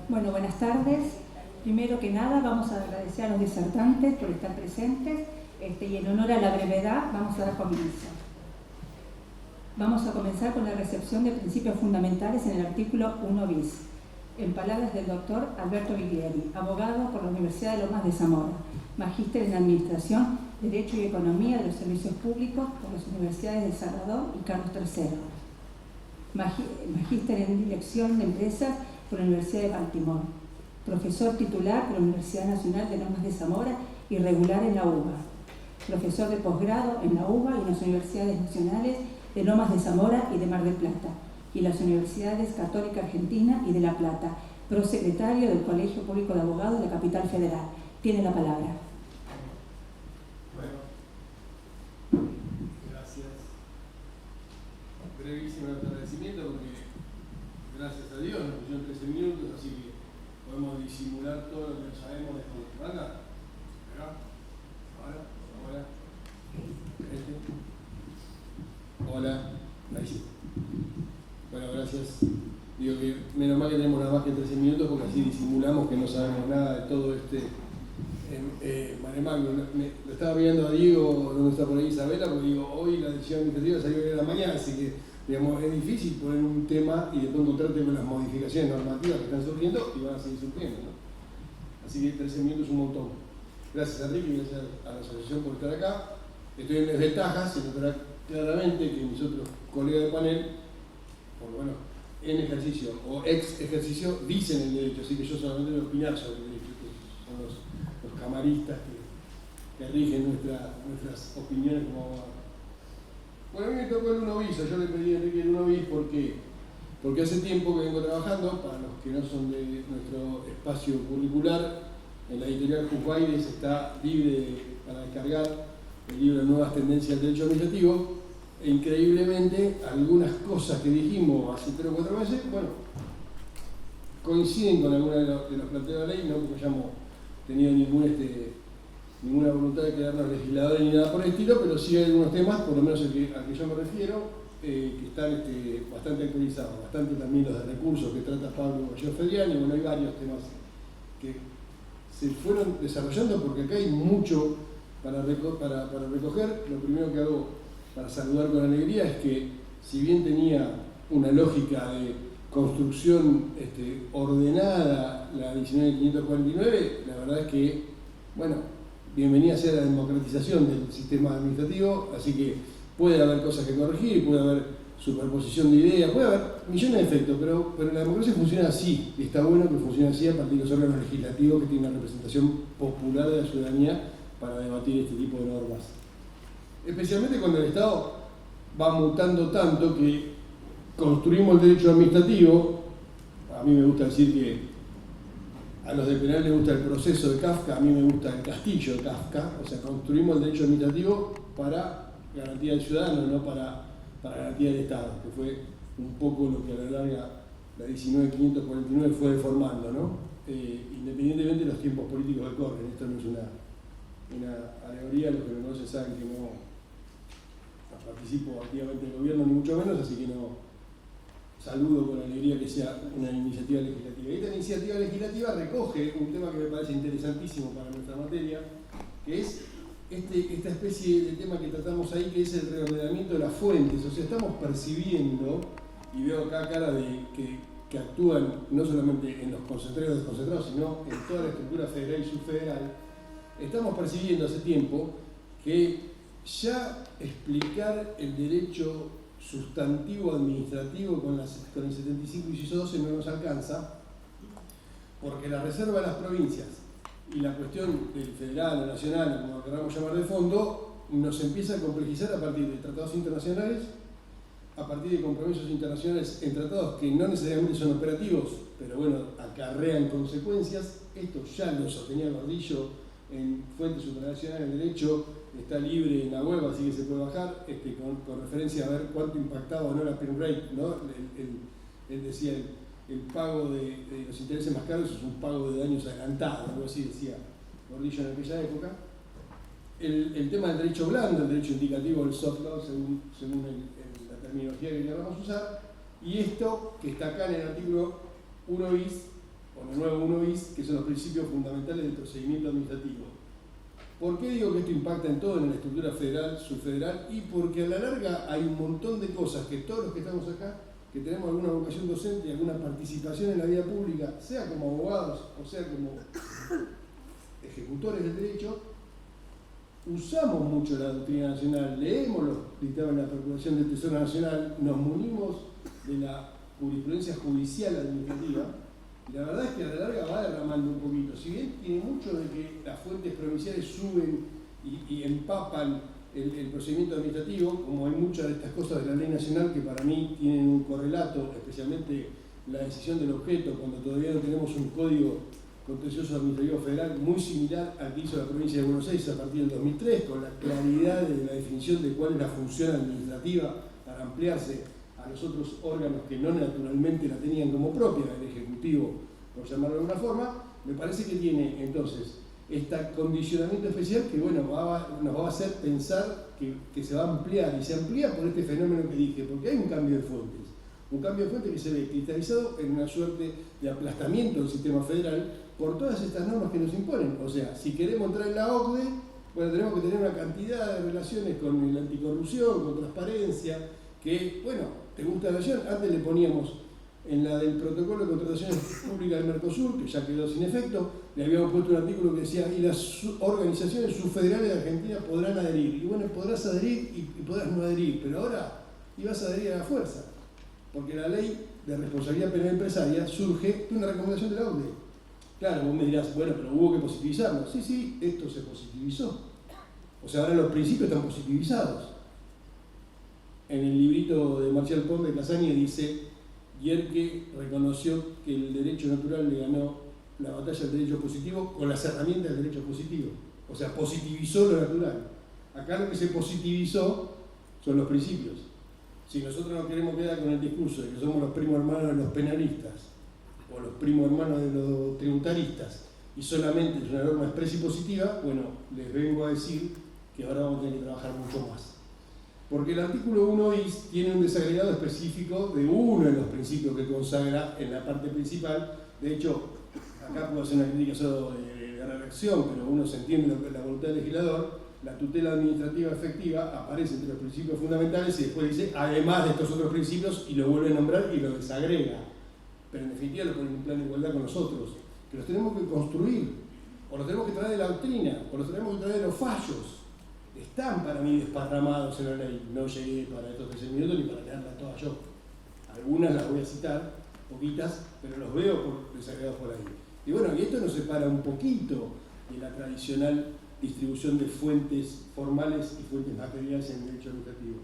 Bueno, buenas tardes. Primero que nada vamos a agradecer a los disertantes por estar presentes y en honor a la brevedad vamos a dar comienzo. Vamos a comenzar con la recepción de principios fundamentales en el artículo 1 bis, en palabras del doctor Alberto Viglieri, abogado por la Universidad de Lomas de Zamora, magíster en Administración, Derecho y Economía de los Servicios Públicos por las Universidades de Salvador y Carlos III, magíster en Dirección de Empresas por la Universidad de Baltimore, profesor titular por la Universidad Nacional de Lomas de Zamora y regular en la UBA, profesor de posgrado en la UBA y en las Universidades Nacionales de Lomas de Zamora y de Mar del Plata, y las Universidades Católica Argentina y de La Plata, prosecretario del Colegio Público de Abogados de la Capital Federal. Tiene la palabra. Bueno, gracias. Brevísimo agradecimiento porque, gracias a Dios, nos pusieron 13 minutos, así que podemos disimular todo lo que sabemos de esto. ¿Anda? ¿Acá? ¿Ahora? Hola. Ahí sí. Bueno, gracias. Digo que menos mal que tenemos nada más que 13 minutos porque así disimulamos que no sabemos nada de todo este maremagno. Lo estaba viendo a Diego, donde está por ahí Isabela, porque digo, hoy la decisión administrativa salió hoy de la mañana, así que digamos, es difícil poner un tema y después encontrarte con las modificaciones normativas que están surgiendo y van a seguir surgiendo, ¿no? Así que 13 minutos es un montón. Gracias a Enrique y gracias a la asociación por estar acá. Estoy en desventaja, se notará claramente que mis otros colegas de panel, por lo menos en ejercicio o ex ejercicio, dicen el derecho, así que yo solamente voy a opinar sobre el derecho, que son los camaristas que rigen nuestras opiniones como abogados. Bueno, a mí me tocó el 1 bis, yo le pedí a Enrique el 1 bis porque hace tiempo que vengo trabajando, para los que no son de nuestro espacio curricular, en la editorial Jusbaides está libre para descargar el libro Nuevas Tendencias del Derecho Administrativo, e increíblemente algunas cosas que dijimos hace 3 o 4 meses, bueno, coinciden con algunas de los planteos de la ley, no porque hayamos tenido ninguna voluntad de quedarnos legisladores ni nada por el estilo, pero sí hay algunos temas, por lo menos al que yo me refiero, que están bastante actualizados, bastante también los de recursos que trata Pablo Gallego Fedriani. Bueno, hay varios temas que se fueron desarrollando porque acá hay mucho para recoger. Lo primero que hago para saludar con alegría es que, si bien tenía una lógica de construcción ordenada la 19.549, la verdad es que, bueno, bienvenida sea la democratización del sistema administrativo, así que puede haber cosas que corregir, puede haber superposición de ideas, puede haber millones de efectos, pero la democracia funciona así, y está bueno que funcione así a partir de los órganos legislativos que tienen una representación popular de la ciudadanía para debatir este tipo de normas. Especialmente cuando el Estado va mutando tanto que construimos el derecho administrativo. A mí me gusta decir que a los de penal les gusta el proceso de Kafka, a mí me gusta el castillo de Kafka, o sea, construimos el derecho administrativo para garantía del ciudadano, no para garantía del Estado, que fue un poco lo que a la larga la 19.549 fue deformando, ¿no? Independientemente de los tiempos políticos que corren, esto no es una alegoría, los que me conocen saben que no participo activamente en el gobierno, ni mucho menos, así que no saludo con alegría que sea una iniciativa legislativa. Y esta iniciativa legislativa recoge un tema que me parece interesantísimo para nuestra materia, que es esta especie de tema que tratamos ahí, que es el reordenamiento de las fuentes. O sea, estamos percibiendo, y veo acá cara de que actúan no solamente en los concentrados y desconcentrados, sino en toda la estructura federal y subfederal, estamos percibiendo hace tiempo que ya explicar el derecho sustantivo administrativo con el 75 inciso 12 no nos alcanza, porque la reserva de las provincias y la cuestión del federal o nacional, como lo queramos llamar de fondo, nos empieza a complejizar a partir de tratados internacionales, a partir de compromisos internacionales en tratados que no necesariamente son operativos, pero bueno, acarrean consecuencias. Esto ya lo sostenía Gordillo en Fuentes Supranacionales del Derecho, está libre en la web, así que se puede bajar, con referencia a ver cuánto impactaba o no la prime rate, ¿no? Él decía, el pago de los intereses más caros es un pago de daños adelantados, algo así decía Gordillo en aquella época. El tema del derecho blando, el derecho indicativo, el soft law, según la terminología que queramos usar, y esto que está acá en el artículo 1 bis, con el nuevo 1 bis, que son los principios fundamentales del procedimiento administrativo. ¿Por qué digo que esto impacta en todo, en la estructura federal, subfederal? Y porque a la larga hay un montón de cosas que todos los que estamos acá, que tenemos alguna vocación docente y alguna participación en la vida pública, sea como abogados o sea como ejecutores del derecho, usamos mucho la doctrina nacional, leemos los dictámenes de la Procuración del Tesoro Nacional, nos munimos de la jurisprudencia judicial administrativa, y la verdad es que a la larga va derramando un poquito. Si bien tiene mucho de que las fuentes provinciales suben y empapan el procedimiento administrativo, como hay muchas de estas cosas de la ley nacional que para mí tienen un correlato, especialmente la decisión del objeto, cuando todavía no tenemos un código contencioso administrativo federal muy similar al que hizo la provincia de Buenos Aires a partir del 2003, con la claridad de la definición de cuál es la función administrativa para ampliarse a los otros órganos que no naturalmente la tenían como propia, el Ejecutivo, por llamarlo de alguna forma. Me parece que tiene entonces este condicionamiento especial que bueno, nos va a hacer pensar que se va a ampliar, y se amplía por este fenómeno que dije, porque hay un cambio de fuentes. Un cambio de fuente que se ve cristalizado en una suerte de aplastamiento del sistema federal por todas estas normas que nos imponen. O sea, si queremos entrar en la OCDE, bueno, tenemos que tener una cantidad de relaciones con la anticorrupción, con transparencia, que, bueno, ¿te gusta la relación? Antes le poníamos en la del protocolo de contrataciones públicas del Mercosur, que ya quedó sin efecto, le habíamos puesto un artículo que decía, y las organizaciones subfederales de Argentina podrán adherir. Y bueno, podrás adherir y podrás no adherir, pero ahora ibas a adherir a la fuerza. Porque la ley de responsabilidad penal empresaria surge de una recomendación de la OCDE. Claro, vos me dirás, bueno, pero hubo que positivizarlo. Sí, esto se positivizó. O sea, ahora los principios están positivizados. En el librito de Marcial Pons de Casañe dice, Yerke reconoció que el derecho natural le ganó la batalla del derecho positivo con las herramientas del derecho positivo. O sea, positivizó lo natural. Acá lo que se positivizó son los principios. Si nosotros no queremos quedar con el discurso de que somos los primos hermanos de los penalistas o los primos hermanos de los tributaristas y solamente es una norma expresa y positiva, bueno, les vengo a decir que ahora vamos a tener que trabajar mucho más. Porque el artículo 1 bis tiene un desagregado específico de uno de los principios que consagra en la parte principal. De hecho, acá puedo hacer una crítica solo de redacción, pero uno se entiende la voluntad del legislador. La tutela administrativa efectiva aparece entre los principios fundamentales y después dice, además de estos otros principios, y lo vuelve a nombrar y lo desagrega. Pero en definitiva lo pone en un plan de igualdad con nosotros, que los tenemos que construir, o los tenemos que traer de la doctrina, o los tenemos que traer de los fallos. Están para mí desparramados en la ley. No llegué para estos 13 minutos ni para leerlas todas yo. Algunas las voy a citar, poquitas, pero los veo desagregados por ahí. Y bueno, y esto nos separa un poquito de la tradicional distribución de fuentes formales y fuentes materiales en el derecho administrativo.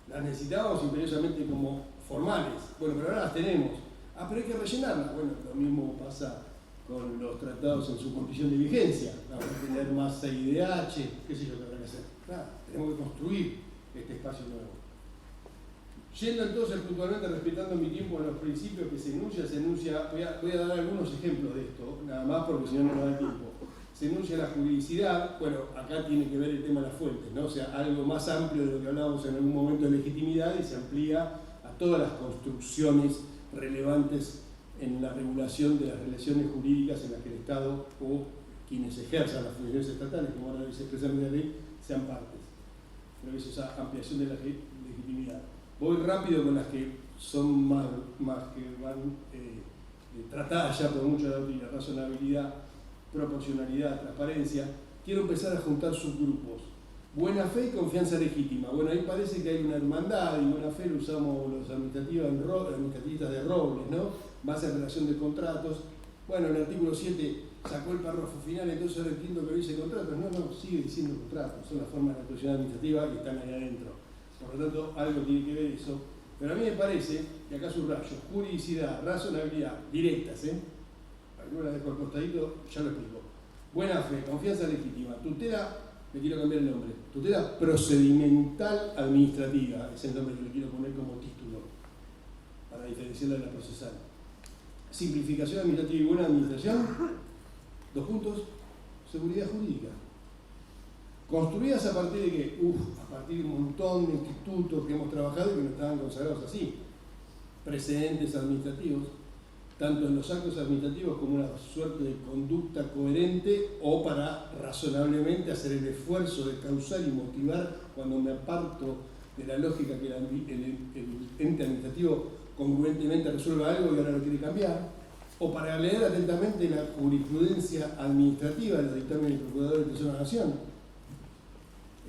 Las necesitábamos imperiosamente como formales, bueno, pero ahora las tenemos. Ah, pero hay que rellenarlas. Bueno, lo mismo pasa con los tratados en su condición de vigencia. Vamos a tener más CIDH, qué sé yo qué habrá que hacer. Nada, tenemos que construir este espacio nuevo. Yendo entonces puntualmente, respetando mi tiempo en los principios que se enuncia, voy a dar algunos ejemplos de esto, nada más porque si no no da tiempo. Se enuncia la juridicidad, bueno, acá tiene que ver el tema de las fuentes, ¿no? O sea, algo más amplio de lo que hablábamos en algún momento de legitimidad y se amplía a todas las construcciones relevantes en la regulación de las relaciones jurídicas en las que el Estado o quienes ejerzan las funciones estatales, como ahora dice expresamente la ley, sean partes. Creo que es esa ampliación de la legitimidad. Voy rápido con las que son más que van tratadas ya por mucha doctrina: razonabilidad, proporcionalidad, transparencia. Quiero empezar a juntar subgrupos. Buena fe y confianza legítima. Bueno, ahí parece que hay una hermandad, y buena fe lo usamos los administrativistas de Robles, ¿no? Base en relación de contratos. Bueno, el artículo 7 sacó el párrafo final, entonces ahora entiendo que dice contratos. No, sigue diciendo contratos. Son las formas de actuación administrativa que están ahí adentro. Por lo tanto, algo tiene que ver eso. Pero a mí me parece, y acá subrayo, juridicidad, razonabilidad, directas, algunas las dejo al costadito, ya lo explico. Buena fe, confianza legítima, tutela, le quiero cambiar el nombre, tutela procedimental administrativa, es el nombre que le quiero poner como título, para diferenciarla de la procesal. Simplificación administrativa y buena administración, 2 puntos, seguridad jurídica. Construidas a partir de qué? A partir de un montón de institutos que hemos trabajado y que no estaban consagrados así. Precedentes administrativos, tanto en los actos administrativos como una suerte de conducta coherente, o para razonablemente hacer el esfuerzo de causar y motivar cuando me aparto de la lógica que el ente administrativo congruentemente resuelva algo y ahora lo quiere cambiar, o para leer atentamente la jurisprudencia administrativa de los dictámenes del Procurador de Tesoro de la Nación.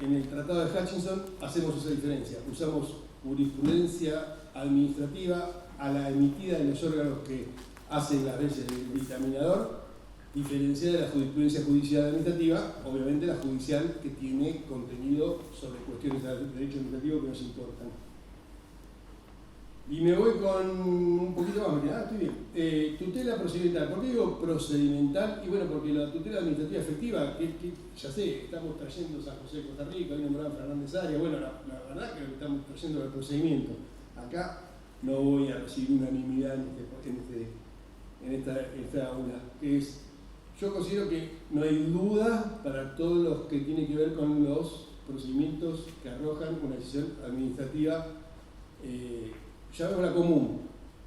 En el Tratado de Hutchinson hacemos esa diferencia, usamos jurisprudencia administrativa a la emitida de los órganos que hacen las leyes del dictaminador, diferenciada de la jurisprudencia judicial administrativa, obviamente la judicial que tiene contenido sobre cuestiones de derecho administrativo que nos importan. Y me voy con un poquito más, porque estoy bien. Tutela procedimental. ¿Por qué digo procedimental? Y bueno, porque la tutela administrativa efectiva, que ya sé, estamos trayendo San José de Costa Rica, hoy nombraban Fernández Arias, bueno, la verdad que lo que estamos trayendo es el procedimiento. Acá no voy a recibir unanimidad en esta aula, que es, yo considero que no hay duda para todos los que tienen que ver con los procedimientos que arrojan una decisión administrativa, llamémosla común.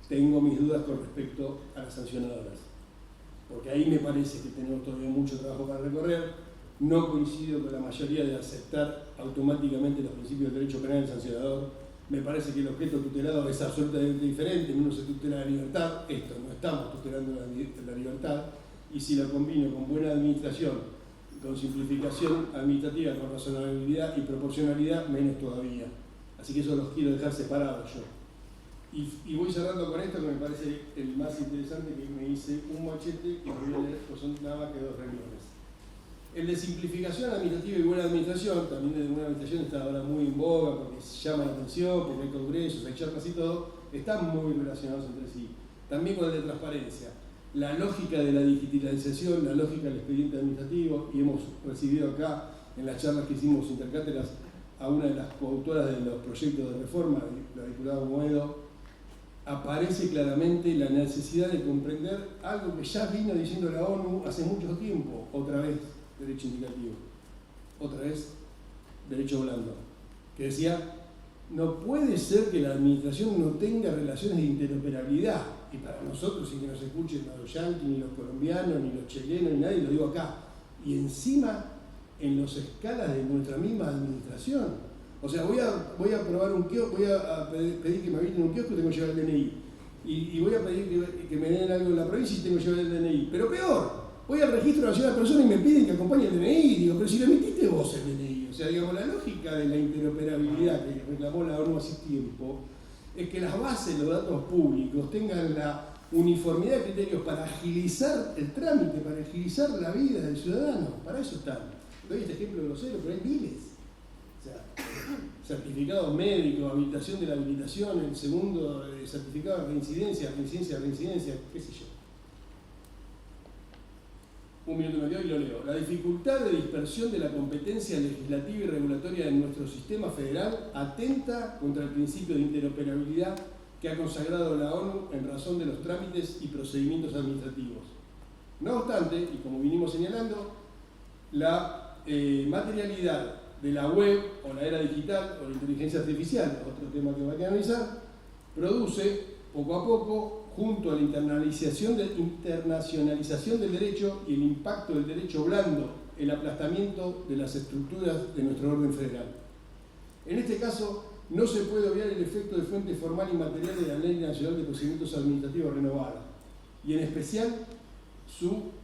Tengo mis dudas con respecto a las sancionadoras, porque ahí me parece que tenemos todavía mucho trabajo para recorrer. No coincido con la mayoría de aceptar automáticamente los principios del derecho penal del sancionador. Me parece que el objeto tutelado es absolutamente diferente. Uno se tutela la libertad, esto no estamos tutelando la libertad, y si lo combino con buena administración, con simplificación administrativa, con razonabilidad y proporcionalidad, menos todavía. Así que eso los quiero dejar separados yo. Y voy cerrando con esto, que me parece el más interesante, que me hice un machete que voy a leer, pues son nada más que 2 renglones. El de simplificación administrativa y buena administración, también de buena administración está ahora muy en boga porque llama la atención, porque hay congresos, hay charlas y todo, están muy relacionados entre sí. También con el de transparencia. La lógica de la digitalización, la lógica del expediente administrativo, y hemos recibido acá en las charlas que hicimos intercáteras a una de las coautoras de los proyectos de reforma, la diputada Moedo, aparece claramente la necesidad de comprender algo que ya vino diciendo la ONU hace mucho tiempo, otra vez derecho indicativo, otra vez derecho blando, que decía, no puede ser que la administración no tenga relaciones de interoperabilidad, y para nosotros, sin que nos escuchen los yanquis, ni los colombianos, ni los chilenos, ni nadie, lo digo acá, y encima en las escalas de nuestra misma administración. O sea, voy a probar un kiosco, voy a pedir que me habiliten un kiosco y tengo que llevar el DNI. Y voy a pedir que me den algo en la provincia y tengo que llevar el DNI. Pero peor, voy al registro nacional de personas y me piden que acompañe el DNI. Digo, pero si lo emitiste vos el DNI. O sea, digamos, la lógica de la interoperabilidad que reclamó la ONU hace tiempo es que las bases de los datos públicos tengan la uniformidad de criterios para agilizar el trámite, para agilizar la vida del ciudadano. Para eso están. Doy este ejemplo grosero, pero hay miles. O sea, certificado médico, habilitación de la habilitación, el segundo certificado de reincidencia, qué sé yo. Un minuto me dio y lo leo. La dificultad de dispersión de la competencia legislativa y regulatoria de nuestro sistema federal atenta contra el principio de interoperabilidad que ha consagrado la ONU en razón de los trámites y procedimientos administrativos. No obstante, y como vinimos señalando, la materialidad de la web o la era digital o la inteligencia artificial, otro tema que hay que analizar, produce poco a poco, junto a la internacionalización del derecho y el impacto del derecho blando, el aplastamiento de las estructuras de nuestro orden federal. En este caso, no se puede obviar el efecto de fuente formal y material de la Ley Nacional de Procedimientos Administrativos renovada, y en especial su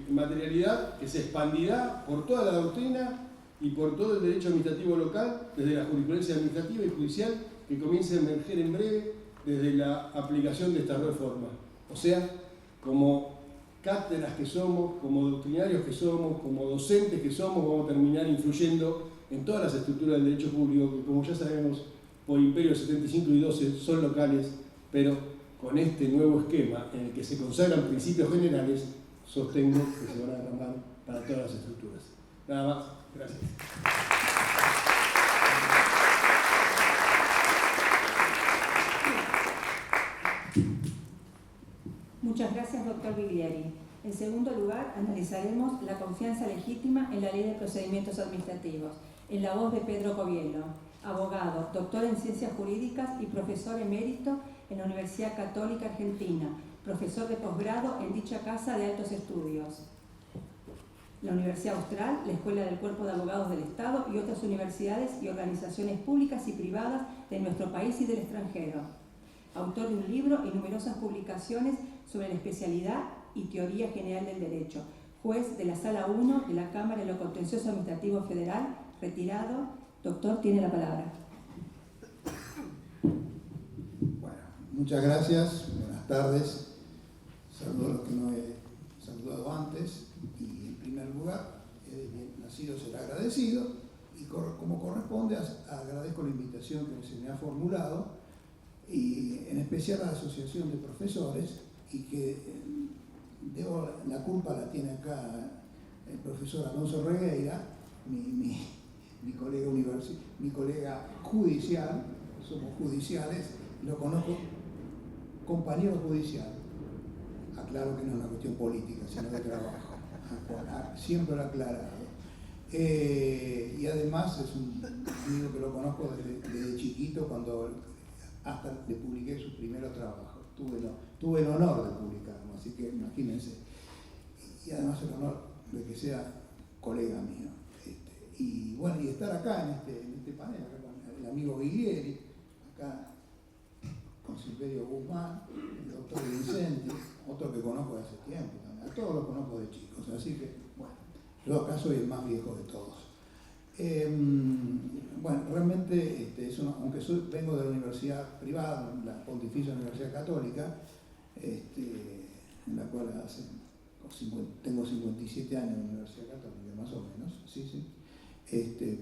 materialidad que se expandirá por toda la doctrina y por todo el derecho administrativo local, desde la jurisprudencia administrativa y judicial que comience a emerger en breve desde la aplicación de esta reforma. O sea, como cátedras que somos, como doctrinarios que somos, como docentes que somos, vamos a terminar influyendo en todas las estructuras del derecho público, que como ya sabemos, por Imperio 75 y 12 son locales, pero con este nuevo esquema en el que se consagran principios generales, sostengo que se van a derramar para todas las estructuras. Nada más, gracias. Muchas gracias, doctor Biglieri. En segundo lugar, analizaremos la confianza legítima en la Ley de Procedimientos Administrativos, en la voz de Pedro Covielo, abogado, doctor en Ciencias Jurídicas y profesor emérito en la Universidad Católica Argentina, profesor de posgrado en dicha Casa de Altos Estudios, la Universidad Austral, la Escuela del Cuerpo de Abogados del Estado y otras universidades y organizaciones públicas y privadas de nuestro país y del extranjero. Autor de un libro y numerosas publicaciones sobre la especialidad y teoría general del derecho. Juez de la Sala 1 de la Cámara de lo Contencioso Administrativo Federal, retirado. Doctor, tiene la palabra. Bueno, muchas gracias, buenas tardes. Saludo a los que no he saludado antes y en primer lugar, bien nacido será agradecido y como corresponde agradezco la invitación que se me ha formulado y en especial a la Asociación de Profesores y que la culpa la tiene acá el profesor Alonso Regueira, mi colega judicial, somos judiciales, lo conozco, compañero judicial. Aclaro que no es una cuestión política, sino de trabajo. Siempre lo he aclarado. Y además es un amigo que lo conozco desde chiquito, cuando hasta le publiqué sus primeros trabajos. Tuve el honor de publicarlo, así que imagínense. Y además el honor de que sea colega mío. Y bueno, y estar acá en este panel, acá con el amigo Guillieri, acá con Silverio Guzmán, el doctor Vicente, otro que conozco de hace tiempo también. A todos los conozco de chicos, así que, bueno, yo acá soy el más viejo de todos. Bueno, realmente, aunque vengo de la universidad privada, la Pontificia Universidad Católica, en la cual tengo 57 años en la Universidad Católica, más o menos, sí.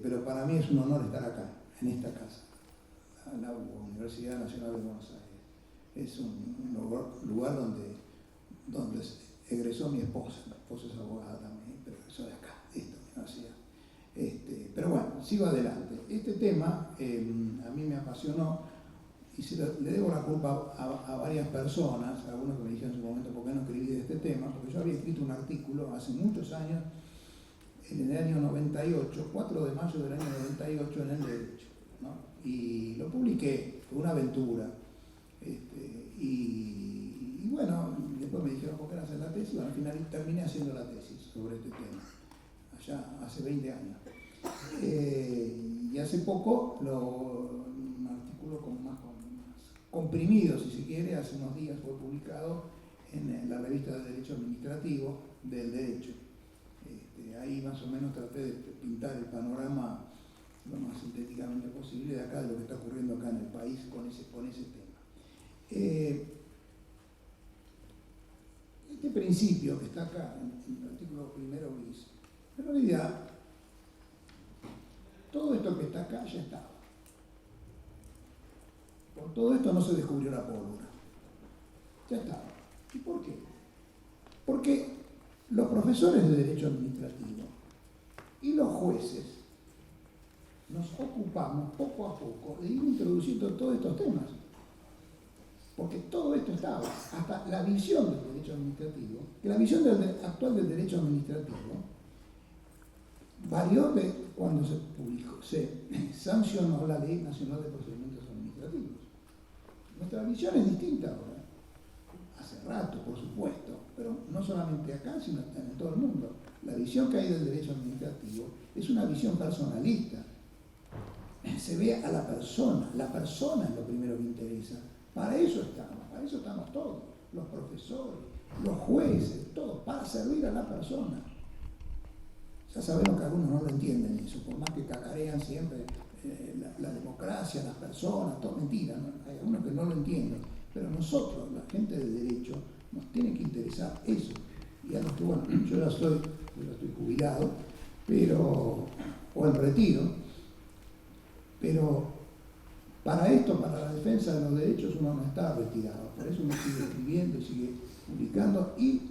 Pero para mí es un honor estar acá, en esta casa, la Universidad Nacional de Buenos Aires. Es un lugar donde egresó mi esposa. Mi esposa es abogada también, pero egresó de acá, de esta universidad. Pero bueno, sigo adelante. Este tema a mí me apasionó y le debo la culpa a varias personas, algunos que me dijeron en su momento por qué no escribí de este tema, porque yo había escrito un artículo hace muchos años, en el año 98, 4 de mayo del año 98, en el Derecho, ¿no? Y lo publiqué, fue una aventura. Y bueno, después me dijeron por qué no hacer la tesis, bueno, al final terminé haciendo la tesis sobre este tema, allá hace 20 años. Y hace poco, un artículo más comprimido, si se quiere, hace unos días fue publicado en la revista de Derecho Administrativo del Derecho. Ahí más o menos traté de pintar el panorama lo más sintéticamente posible de acá, de lo que está ocurriendo acá en el país con ese tema. Este principio que está acá, en el artículo primero bis, en realidad, todo esto que está acá ya estaba. Por todo esto no se descubrió la pólvora. Ya estaba. ¿Y por qué? Porque los profesores de Derecho Administrativo y los jueces nos ocupamos poco a poco de ir introduciendo todos estos temas. Porque todo esto estaba, hasta la visión del derecho administrativo, que la visión actual del derecho administrativo varió de cuando se sancionó la Ley Nacional de Procedimientos Administrativos. Nuestra visión es distinta ahora, hace rato, por supuesto, pero no solamente acá, sino en todo el mundo. La visión que hay del derecho administrativo es una visión personalista. Se ve a la persona es lo primero que interesa. Para eso estamos todos, los profesores, los jueces, todos, para servir a la persona. Ya sabemos que algunos no lo entienden eso, por más que cacarean siempre la democracia, las personas, todo mentira, ¿no? Hay algunos que no lo entienden, pero nosotros, la gente de derecho, nos tiene que interesar eso. Y a los que, bueno, yo ya estoy jubilado, o en retiro, pero para esto, para la defensa de los derechos, uno no está retirado. Por eso uno sigue escribiendo y sigue publicando y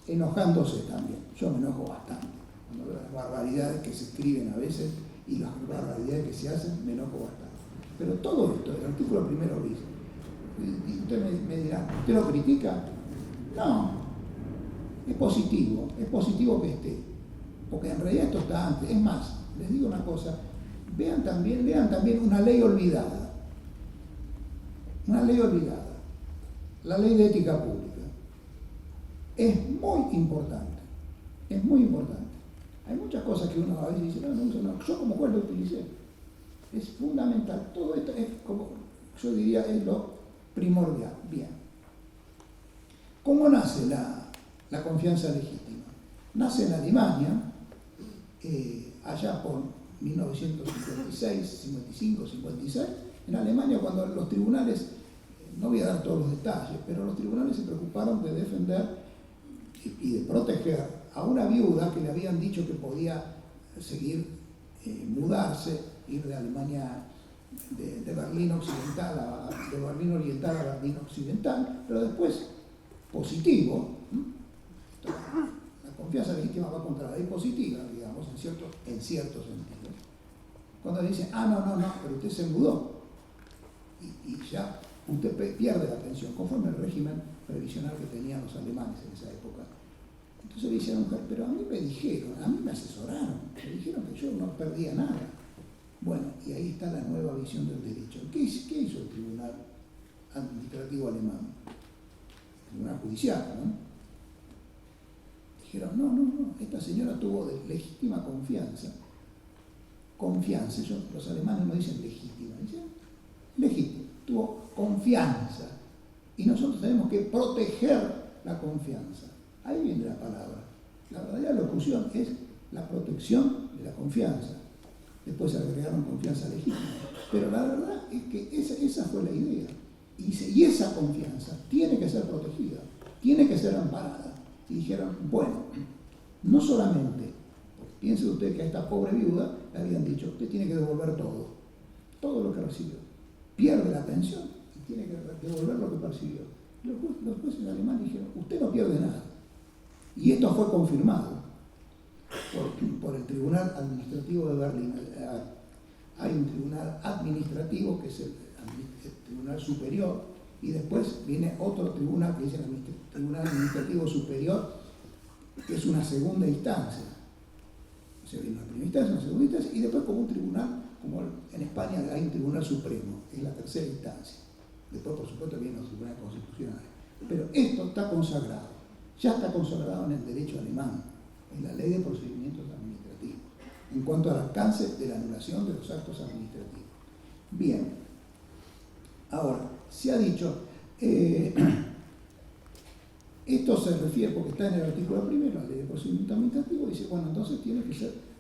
enojándose también. Yo me enojo bastante. Cuando veo las barbaridades que se escriben a veces y las barbaridades que se hacen, me enojo bastante. Pero todo esto, el artículo primero bis, y usted me dirá, ¿usted lo critica? No, es positivo que esté. Porque en realidad esto está antes. Es más, les digo una cosa, lean también una ley olvidada. Una ley olvidada. La ley de ética pública. es muy importante, es muy importante. Hay muchas cosas que uno a veces dice, no, yo como juez lo utilicé. Es fundamental, todo esto es como, yo diría, es lo primordial. Bien. ¿Cómo nace la confianza legítima? Nace en Alemania, allá por 1956, 55, 56, en Alemania cuando los tribunales, no voy a dar todos los detalles, pero los tribunales se preocuparon de defender y de proteger a una viuda que le habían dicho que podía seguir, mudarse, ir de Alemania, de Berlín Occidental, de Berlín Oriental a Berlín Occidental, pero después, positivo, la confianza legítima va contra la ley positiva, digamos, en cierto sentido. Cuando dicen, no, pero usted se mudó y ya usted pierde la pensión, conforme al régimen previsional que tenían los alemanes en esa época. Entonces le dice a la mujer, pero a mí me dijeron, a mí me asesoraron, me dijeron que yo no perdía nada. Bueno, y ahí está la nueva visión del derecho. ¿Qué hizo el Tribunal Administrativo Alemán? El Tribunal Judicial, ¿no? Dijeron, no, esta señora tuvo de legítima confianza. Los alemanes no dicen legítima, dicen legítima, tuvo confianza. Y nosotros tenemos que proteger la confianza. Ahí viene la palabra. La verdadera locución es la protección de la confianza. Después se agregaron confianza legítima. Pero la verdad es que esa fue la idea. Y esa confianza tiene que ser protegida, tiene que ser amparada. Y dijeron, bueno, no solamente, piense usted que a esta pobre viuda le habían dicho, usted tiene que devolver todo lo que recibió. Pierde la pensión y tiene que devolver lo que percibió. Los jueces alemanes dijeron, usted no pierde nada. Y esto fue confirmado por el Tribunal Administrativo de Berlín. Hay un tribunal administrativo que es el Tribunal Superior, y después viene otro tribunal que es el Tribunal Administrativo Superior, que es una segunda instancia. O sea, viene una primera instancia, una segunda instancia, y después como un tribunal, como en España hay un Tribunal Supremo, que es la tercera instancia. Después, por supuesto, vienen los tribunales constitucionales. Pero esto está consagrado, ya está consagrado en el derecho alemán, en la ley de procedimientos administrativos, en cuanto al alcance de la anulación de los actos administrativos. Bien, ahora, se ha dicho, esto se refiere, porque está en el artículo primero, la ley de procedimiento administrativo, dice, bueno, entonces tiene que ser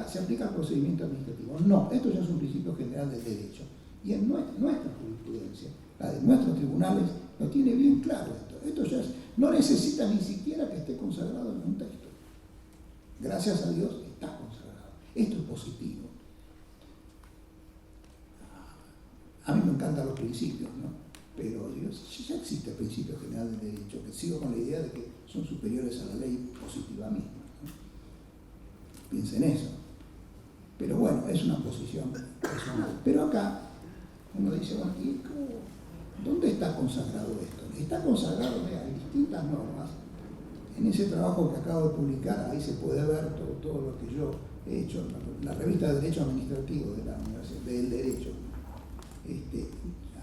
se aplica al procedimiento administrativo. No, esto ya es un principio general del derecho. Y en nuestra jurisprudencia, la de nuestros tribunales, lo tiene bien claro esto. Esto ya no necesita ni siquiera que esté consagrado en un texto. Gracias a Dios está consagrado. Esto es positivo. A mí me encantan los principios, ¿no? Pero ya existe el principio general del derecho, que sigo con la idea de que son superiores a la ley positiva misma, ¿no? Piensen eso. Pero bueno, es una posición personal. Pero acá uno dice, bueno, ¿y dónde está consagrado esto? Está consagrado en distintas normas. En ese trabajo que acabo de publicar, ahí se puede ver todo lo que yo he hecho, la revista de Derecho Administrativo de la Universidad del Derecho.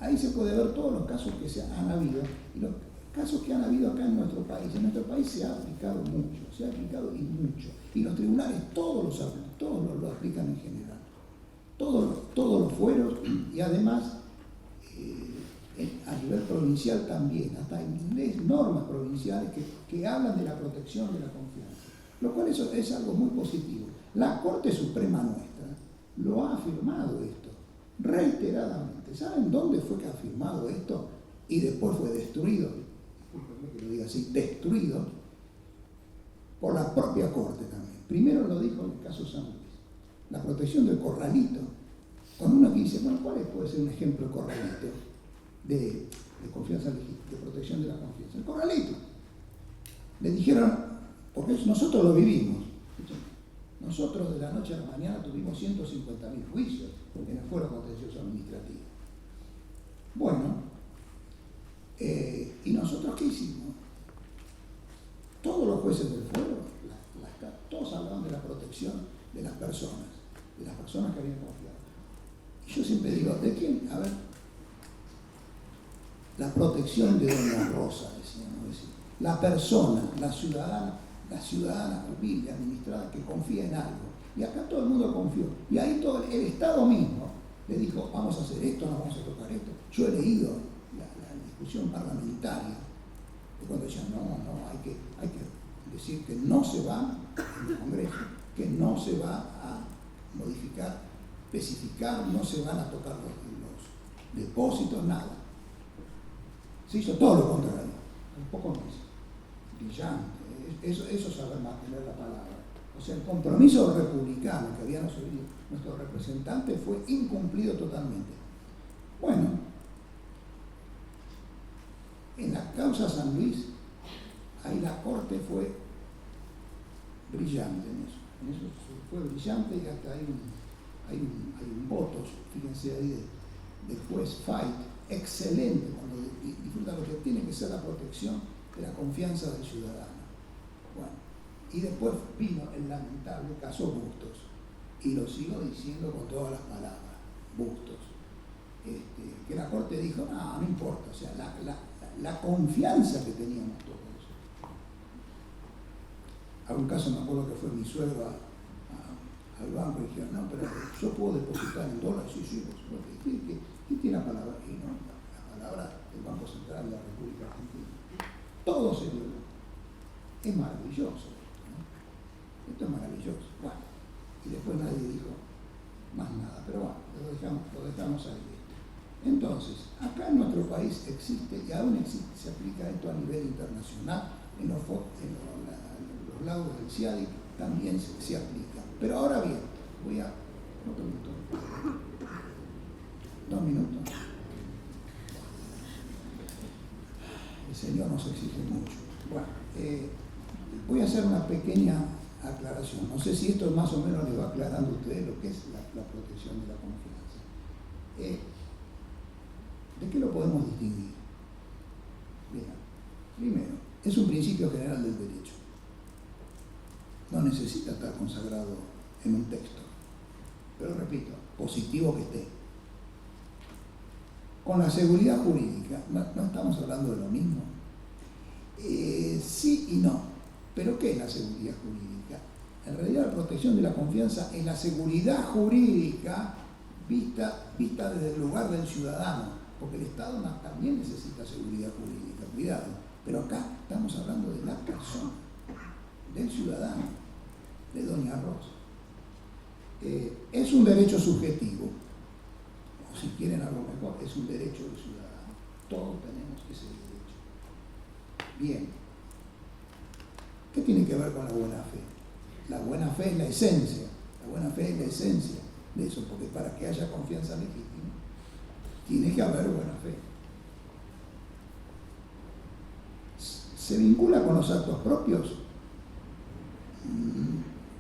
Ahí se puede ver todos los casos que se han habido, y los casos que han habido acá en nuestro país. En nuestro país se ha aplicado mucho, y los tribunales todos lo aplican en general. Todos los fueros, y además a nivel provincial también, hasta hay normas provinciales que hablan de la protección de la confianza, lo cual eso es algo muy positivo. La Corte Suprema nuestra lo ha afirmado esto reiteradamente. ¿Saben dónde fue que ha afirmado esto? Y después fue destruido, discúlpenme que lo diga así, destruido por la propia Corte también. Primero lo dijo en el caso San Luis, la protección del corralito. Cuando uno dice, bueno, ¿cuál puede ser un ejemplo de corralito? De confianza legítima, de protección de la confianza. El corralito. Le dijeron, porque nosotros lo vivimos. Nosotros de la noche a la mañana tuvimos 150.000 juicios en el fuero contencioso administrativo. Bueno, ¿y nosotros qué hicimos? Todos los jueces del fuero, todos hablaban de la protección de las personas que habían confiado. Y yo siempre digo, ¿de quién? A ver, la protección de Doña Rosa, decíamos, la persona, la ciudadana humilde, administrada, que confía en algo. Y acá todo el mundo confió. Y ahí todo el Estado mismo le dijo, vamos a hacer esto, no vamos a tocar esto. Yo he leído la discusión parlamentaria, de cuando decían, no, hay que decir que no se va en el Congreso, que no se va a modificar, especificar, no se van a tocar los depósitos, nada. Se hizo todo lo contrario, en pocos meses. Brillante, eso es saber mantener la palabra. O sea, el compromiso republicano que habían asumido nuestros representantes fue incumplido totalmente. Bueno, en la causa San Luis, ahí la Corte fue brillante en eso fue brillante, y hasta hay un voto, fíjense ahí, del juez Fait, excelente, cuando disfruta lo que tiene que ser la protección de la confianza del ciudadano. Bueno, y después vino el lamentable caso Bustos, y lo sigo diciendo con todas las palabras, Bustos, que la Corte dijo, no importa, o sea, la confianza que teníamos todos. Algún caso me acuerdo que fue mi suegro al banco y dijeron, no, pero yo puedo depositar en dólares, sí, por supuesto. ¿Quién tiene la palabra? Y no, la palabra del Banco Central de la República Argentina. Todo se violó. Es maravilloso, ¿no? Esto es maravilloso. Bueno, y después nadie dijo más nada, pero bueno, lo dejamos ahí. Entonces, acá en nuestro país existe, y aún existe, se aplica esto a nivel internacional, en los lagos del CIADI también se aplica. Pero ahora bien, voy a... ¿Otro minuto? 2 minutos. El Señor nos exige mucho. Bueno, voy a hacer una pequeña aclaración. No sé si esto más o menos les va aclarando a ustedes lo que es la protección de la confianza. ¿De qué lo podemos distinguir? Bien, primero, es un principio general del derecho. No necesita estar consagrado en un texto, pero repito, positivo que esté. Con la seguridad jurídica, no estamos hablando de lo mismo. Sí y no, pero ¿qué es la seguridad jurídica? En realidad la protección de la confianza es la seguridad jurídica vista desde el lugar del ciudadano, porque el Estado también necesita seguridad jurídica, cuidado, pero acá estamos hablando de la persona, del ciudadano, de Doña Rosa. Es un derecho subjetivo, o si quieren algo mejor, es un derecho del ciudadano. Todos tenemos ese derecho. Bien, ¿qué tiene que ver con la buena fe? La buena fe es la esencia, de eso, porque para que haya confianza legítima, tiene que haber buena fe. ¿Se vincula con los actos propios?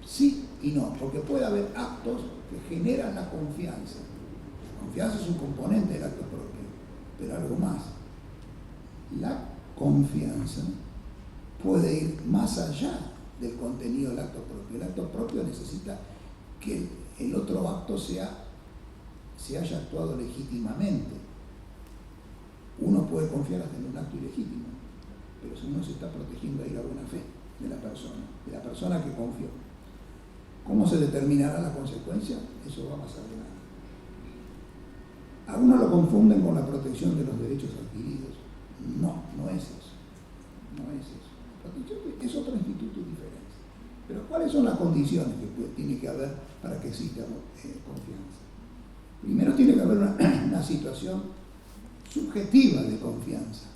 Sí y no, porque puede haber actos que generan la confianza. La confianza es un componente del acto propio, pero algo más. La confianza puede ir más allá del contenido del acto propio. El acto propio necesita que el otro acto se haya actuado legítimamente. Uno puede confiar hasta en un acto ilegítimo, pero si uno se está protegiendo ahí la buena fe de la persona que confió. ¿Cómo se determinará la consecuencia? Eso va más adelante. Algunos lo confunden con la protección de los derechos adquiridos. No es eso. La protección es otro instituto diferente. Pero ¿cuáles son las condiciones que tiene que haber para que exista confianza? Primero tiene que haber una situación subjetiva de confianza.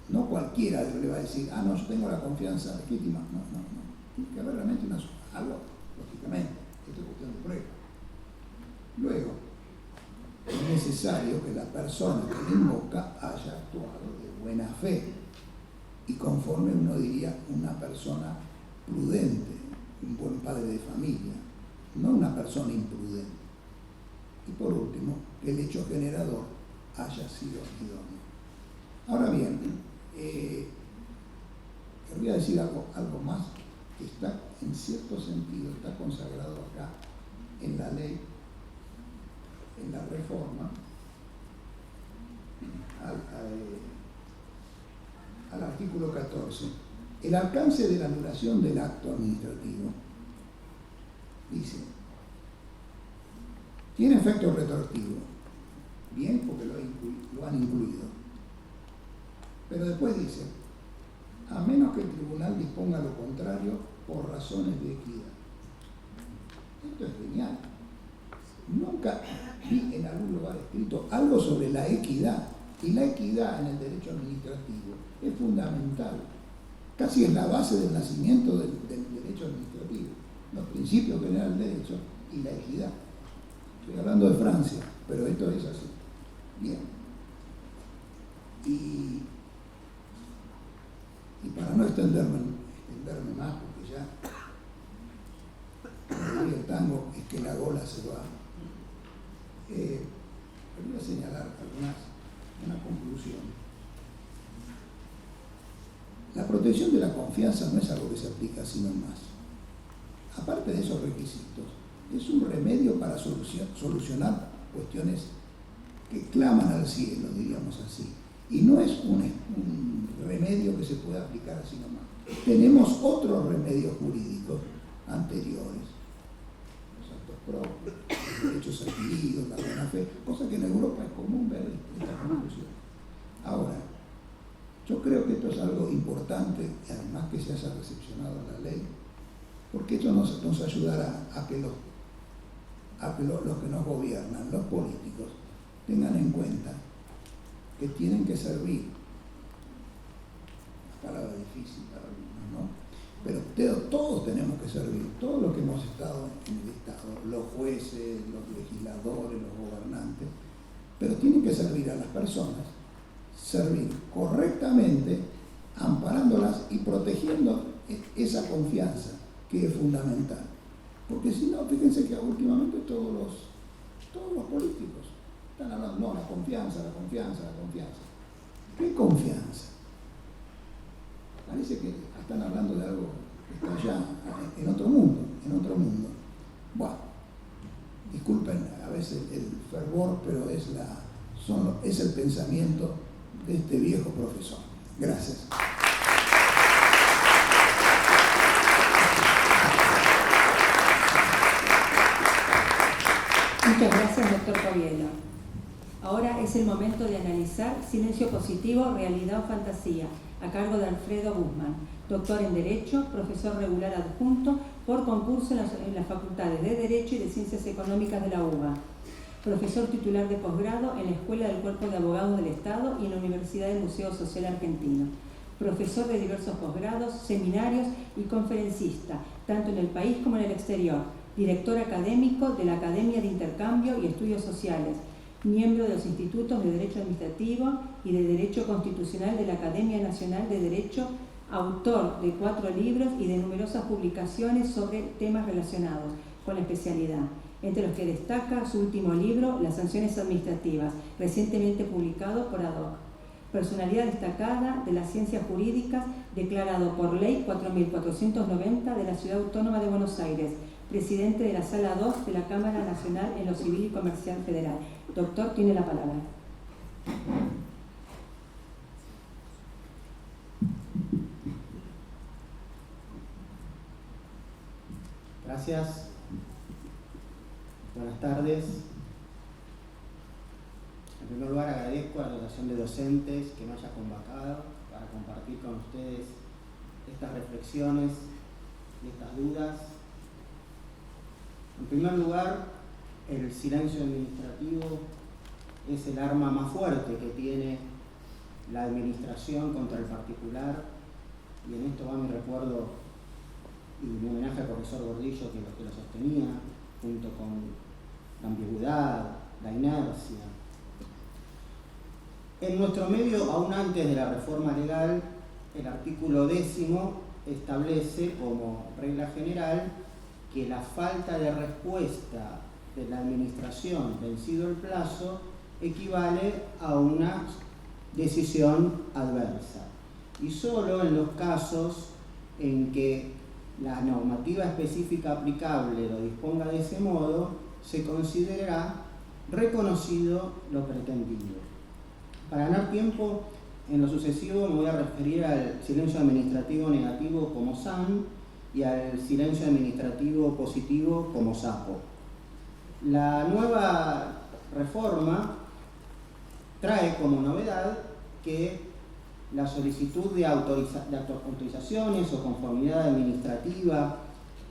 No cualquiera le va a decir, no, yo tengo la confianza legítima. No. Tiene que haber realmente algo, lógicamente. Esto es cuestión de prueba. Luego, es necesario que la persona que le invoca haya actuado de buena fe y conforme uno diría una persona prudente, un buen padre de familia, no una persona imprudente. Y por último, que el hecho generador haya sido idóneo. Ahora bien, querría decir algo más que está, en cierto sentido, está consagrado acá en la ley, en la reforma al artículo 14. El alcance de la anulación del acto administrativo, dice, tiene efecto retroactivo. Bien, porque lo han incluido. Pero después dice, a menos que el tribunal disponga lo contrario por razones de equidad. Esto es genial. Nunca vi en algún lugar escrito algo sobre la equidad. Y la equidad en el derecho administrativo es fundamental. Casi es la base del nacimiento del derecho administrativo. Los principios generales del derecho y la equidad. Estoy hablando de Francia, pero esto es así. Bien. Y para no extenderme más, porque ya el tango es que la gola se va, voy a señalar una conclusión. La protección de la confianza no es algo que se aplica así nomás. Aparte de esos requisitos, es un remedio para solucionar cuestiones que claman al cielo, diríamos así. Y no es un remedio que se pueda aplicar así nomás. Tenemos otros remedios jurídicos anteriores, los actos propios, los derechos adquiridos, la buena fe, cosa que en Europa es común ver esta conclusión. Ahora, yo creo que esto es algo importante, y además que se haya recepcionado en la ley, porque esto nos ayudará a que los que nos gobiernan, los políticos, tengan en cuenta que tienen que servir, una palabra difícil para algunos, ¿no? Pero todos tenemos que servir, todos los que hemos estado en el Estado, los jueces, los legisladores, los gobernantes, pero tienen que servir a las personas, servir correctamente, amparándolas y protegiendo esa confianza que es fundamental. Porque si no, fíjense que últimamente todos los políticos están hablando, no, la confianza. ¿Qué confianza? Parece que están hablando de algo que está allá, en otro mundo. Bueno, disculpen a veces el fervor, pero es el pensamiento de este viejo profesor. Gracias. Muchas gracias, doctor Covielo. Ahora es el momento de analizar Silencio Positivo, Realidad o Fantasía, a cargo de Alfredo Guzmán, doctor en Derecho, profesor regular adjunto por concurso en las facultades de Derecho y de Ciencias Económicas de la UBA, profesor titular de posgrado en la Escuela del Cuerpo de Abogados del Estado y en la Universidad del Museo Social Argentino, profesor de diversos posgrados, seminarios y conferencista, tanto en el país como en el exterior, director académico de la Academia de Intercambio y Estudios Sociales, miembro de los Institutos de Derecho Administrativo y de Derecho Constitucional de la Academia Nacional de Derecho, autor de 4 libros y de numerosas publicaciones sobre temas relacionados con la especialidad, entre los que destaca su último libro, Las sanciones administrativas, recientemente publicado por ADOC. Personalidad destacada de las ciencias jurídicas, declarado por Ley 4490 de la Ciudad Autónoma de Buenos Aires, presidente de la Sala 2 de la Cámara Nacional en lo Civil y Comercial Federal. Doctor, tiene la palabra. Gracias. Buenas tardes. En primer lugar, agradezco a la Asociación de Docentes que me haya convocado para compartir con ustedes estas reflexiones y estas dudas. En primer lugar, el silencio administrativo es el arma más fuerte que tiene la administración contra el particular, y en esto va mi recuerdo y mi homenaje al profesor Gordillo, que lo sostenía, junto con la ambigüedad, la inercia. En nuestro medio, aún antes de la reforma legal, el artículo 10 establece como regla general que la falta de respuesta de la administración vencido el plazo equivale a una decisión adversa, y solo en los casos en que la normativa específica aplicable lo disponga de ese modo, se considerará reconocido lo pretendido. Para ganar tiempo, En lo sucesivo me voy a referir al silencio administrativo negativo como SAN y al silencio administrativo positivo como SAPO. La nueva reforma trae como novedad que la solicitud de autorizaciones o conformidad administrativa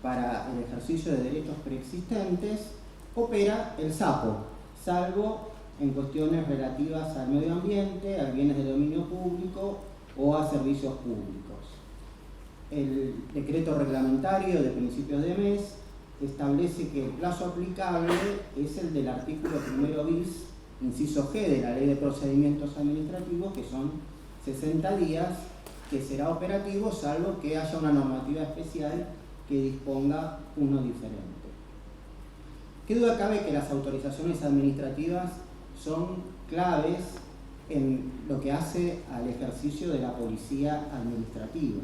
para el ejercicio de derechos preexistentes opera el SAPO, salvo en cuestiones relativas al medio ambiente, a bienes de dominio público o a servicios públicos. El decreto reglamentario de principios de mes establece que el plazo aplicable es el del artículo 1 bis, inciso G de la Ley de Procedimientos Administrativos, que son 60 días, que será operativo salvo que haya una normativa especial que disponga uno diferente. ¿Qué duda cabe que las autorizaciones administrativas son claves en lo que hace al ejercicio de la policía administrativa?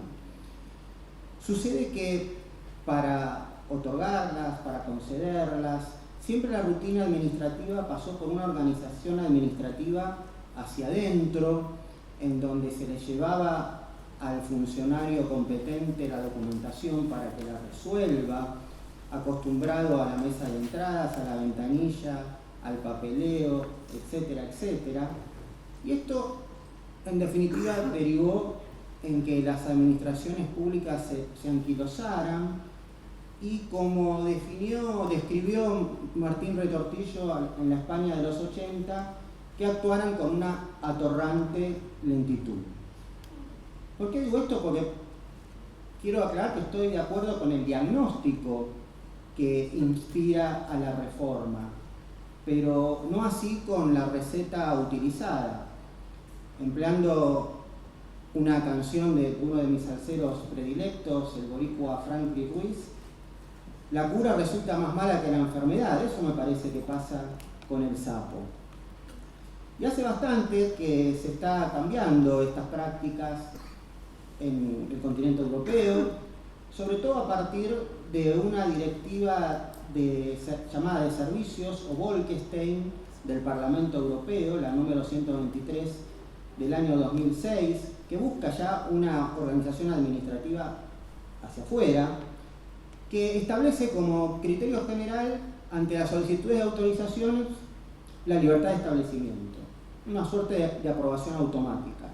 Sucede que para otorgarlas, para concederlas, siempre la rutina administrativa pasó por una organización administrativa hacia adentro, en donde se le llevaba al funcionario competente la documentación para que la resuelva, acostumbrado a la mesa de entradas, a la ventanilla, al papeleo, etcétera, etcétera. Y esto, en definitiva, derivó en que las administraciones públicas se anquilosaran y, como describió Martín Retortillo en la España de los 80, que actuaran con una atorrante lentitud. ¿Por qué digo esto? Porque quiero aclarar que estoy de acuerdo con el diagnóstico que inspira a la reforma, pero no así con la receta utilizada. Empleando una canción de uno de mis salseros predilectos, el boricua Franklin Ruiz, la cura resulta más mala que la enfermedad. Eso me parece que pasa con el SAPO. Y hace bastante que se está cambiando estas prácticas en el continente europeo, sobre todo a partir de una directiva llamada de servicios o Bolkestein del Parlamento Europeo, la número 123 del año 2006, que busca ya una organización administrativa hacia afuera, que establece como criterio general ante las solicitudes de autorizaciones la libertad de establecimiento, una suerte de aprobación automática.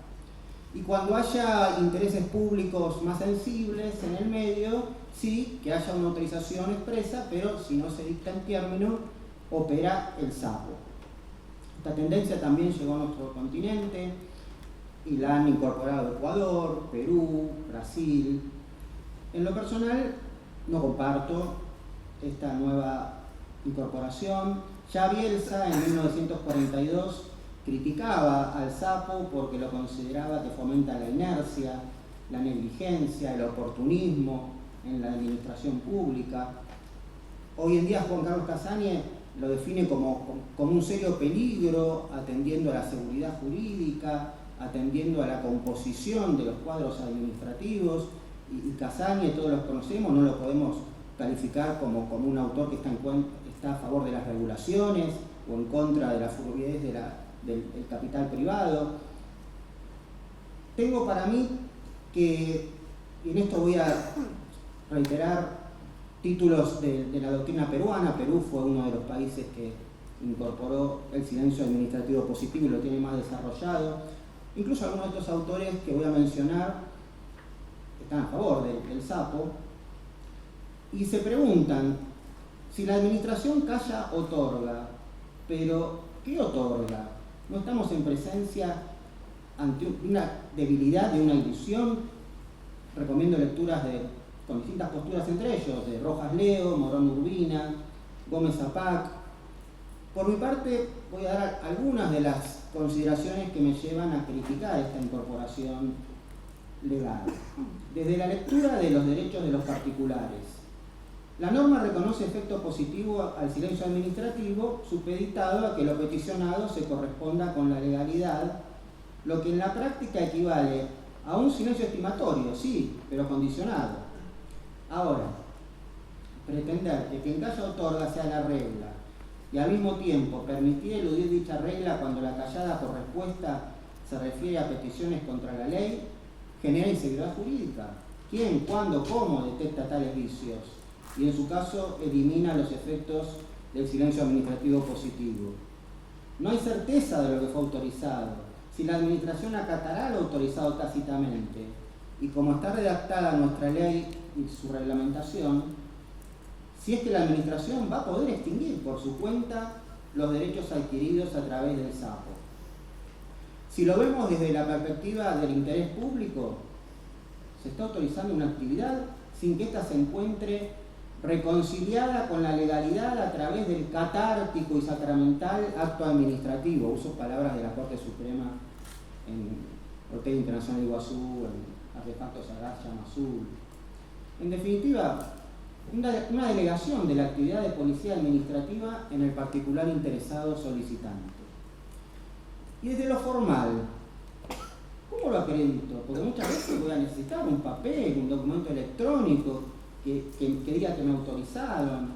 Y cuando haya intereses públicos más sensibles en el medio, sí, que haya una autorización expresa, pero si no se dicta en término, opera el SAPO. Esta tendencia también llegó a nuestro continente y la han incorporado Ecuador, Perú, Brasil. En lo personal, no comparto esta nueva incorporación. Ya Bielsa, en 1942, criticaba al SAPO porque lo consideraba que fomenta la inercia, la negligencia, el oportunismo en la administración pública. Hoy en día Juan Carlos Casagne lo define como un serio peligro, atendiendo a la seguridad jurídica, atendiendo a la composición de los cuadros administrativos, y Casagne, todos los conocemos, no lo podemos calificar como un autor que está a favor de las regulaciones o en contra de la fluidez del capital privado. Tengo para mí que, y en esto voy a reiterar títulos de la doctrina peruana. Perú fue uno de los países que incorporó el silencio administrativo positivo y lo tiene más desarrollado. Incluso algunos de estos autores que voy a mencionar están a favor del SAPO y se preguntan si la administración calla, otorga, pero ¿qué otorga? ¿No estamos en presencia ante una debilidad, de una ilusión? Recomiendo lecturas con distintas posturas entre ellos, de Rojas Leo, Morón Urbina, Gómez Zapac. Por mi parte, voy a dar algunas de las consideraciones que me llevan a criticar esta incorporación legal. Desde la lectura de los derechos de los particulares, la norma reconoce efecto positivo al silencio administrativo supeditado a que lo peticionado se corresponda con la legalidad, lo que en la práctica equivale a un silencio estimatorio, sí, pero condicionado. Ahora, pretender que quien calla otorga sea la regla y al mismo tiempo permitir eludir dicha regla cuando la callada por respuesta se refiere a peticiones contra la ley, genera inseguridad jurídica. ¿Quién, cuándo, cómo detecta tales vicios? Y en su caso elimina los efectos del silencio administrativo positivo. No hay certeza de lo que fue autorizado. Si la administración acatará lo autorizado tácitamente, y como está redactada nuestra ley y su reglamentación, si es que la administración va a poder extinguir por su cuenta los derechos adquiridos a través del SAPO. Si lo vemos desde la perspectiva del interés público, se está autorizando una actividad sin que ésta se encuentre reconciliada con la legalidad a través del catártico y sacramental acto administrativo. Uso palabras de la Corte Suprema en Hotel Internacional de Iguazú, en Artefactos Sagaz, Llama Azul. En definitiva, una delegación de la actividad de policía administrativa en el particular interesado solicitante. Y desde lo formal, ¿cómo lo acredito? Porque muchas veces voy a necesitar un papel, un documento electrónico que diga que me autorizaron.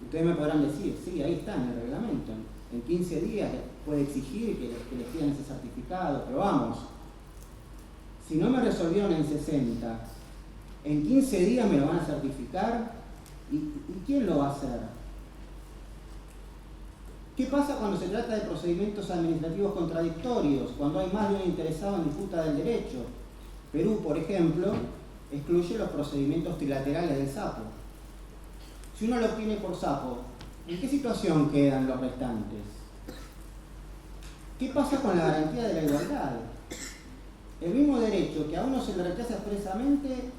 Ustedes me podrán decir, sí, ahí está en el reglamento. En 15 días puede exigir que les pidan ese certificado, pero vamos, si no me resolvieron en 60, en 15 días me lo van a certificar, ¿y quién lo va a hacer? ¿Qué pasa cuando se trata de procedimientos administrativos contradictorios, cuando hay más de un interesado en disputa del derecho? Perú, por ejemplo, excluye los procedimientos trilaterales del SAPO. Si uno lo obtiene por SAPO, ¿en qué situación quedan los restantes? ¿Qué pasa con la garantía de la igualdad? El mismo derecho que a uno se le rechaza expresamente,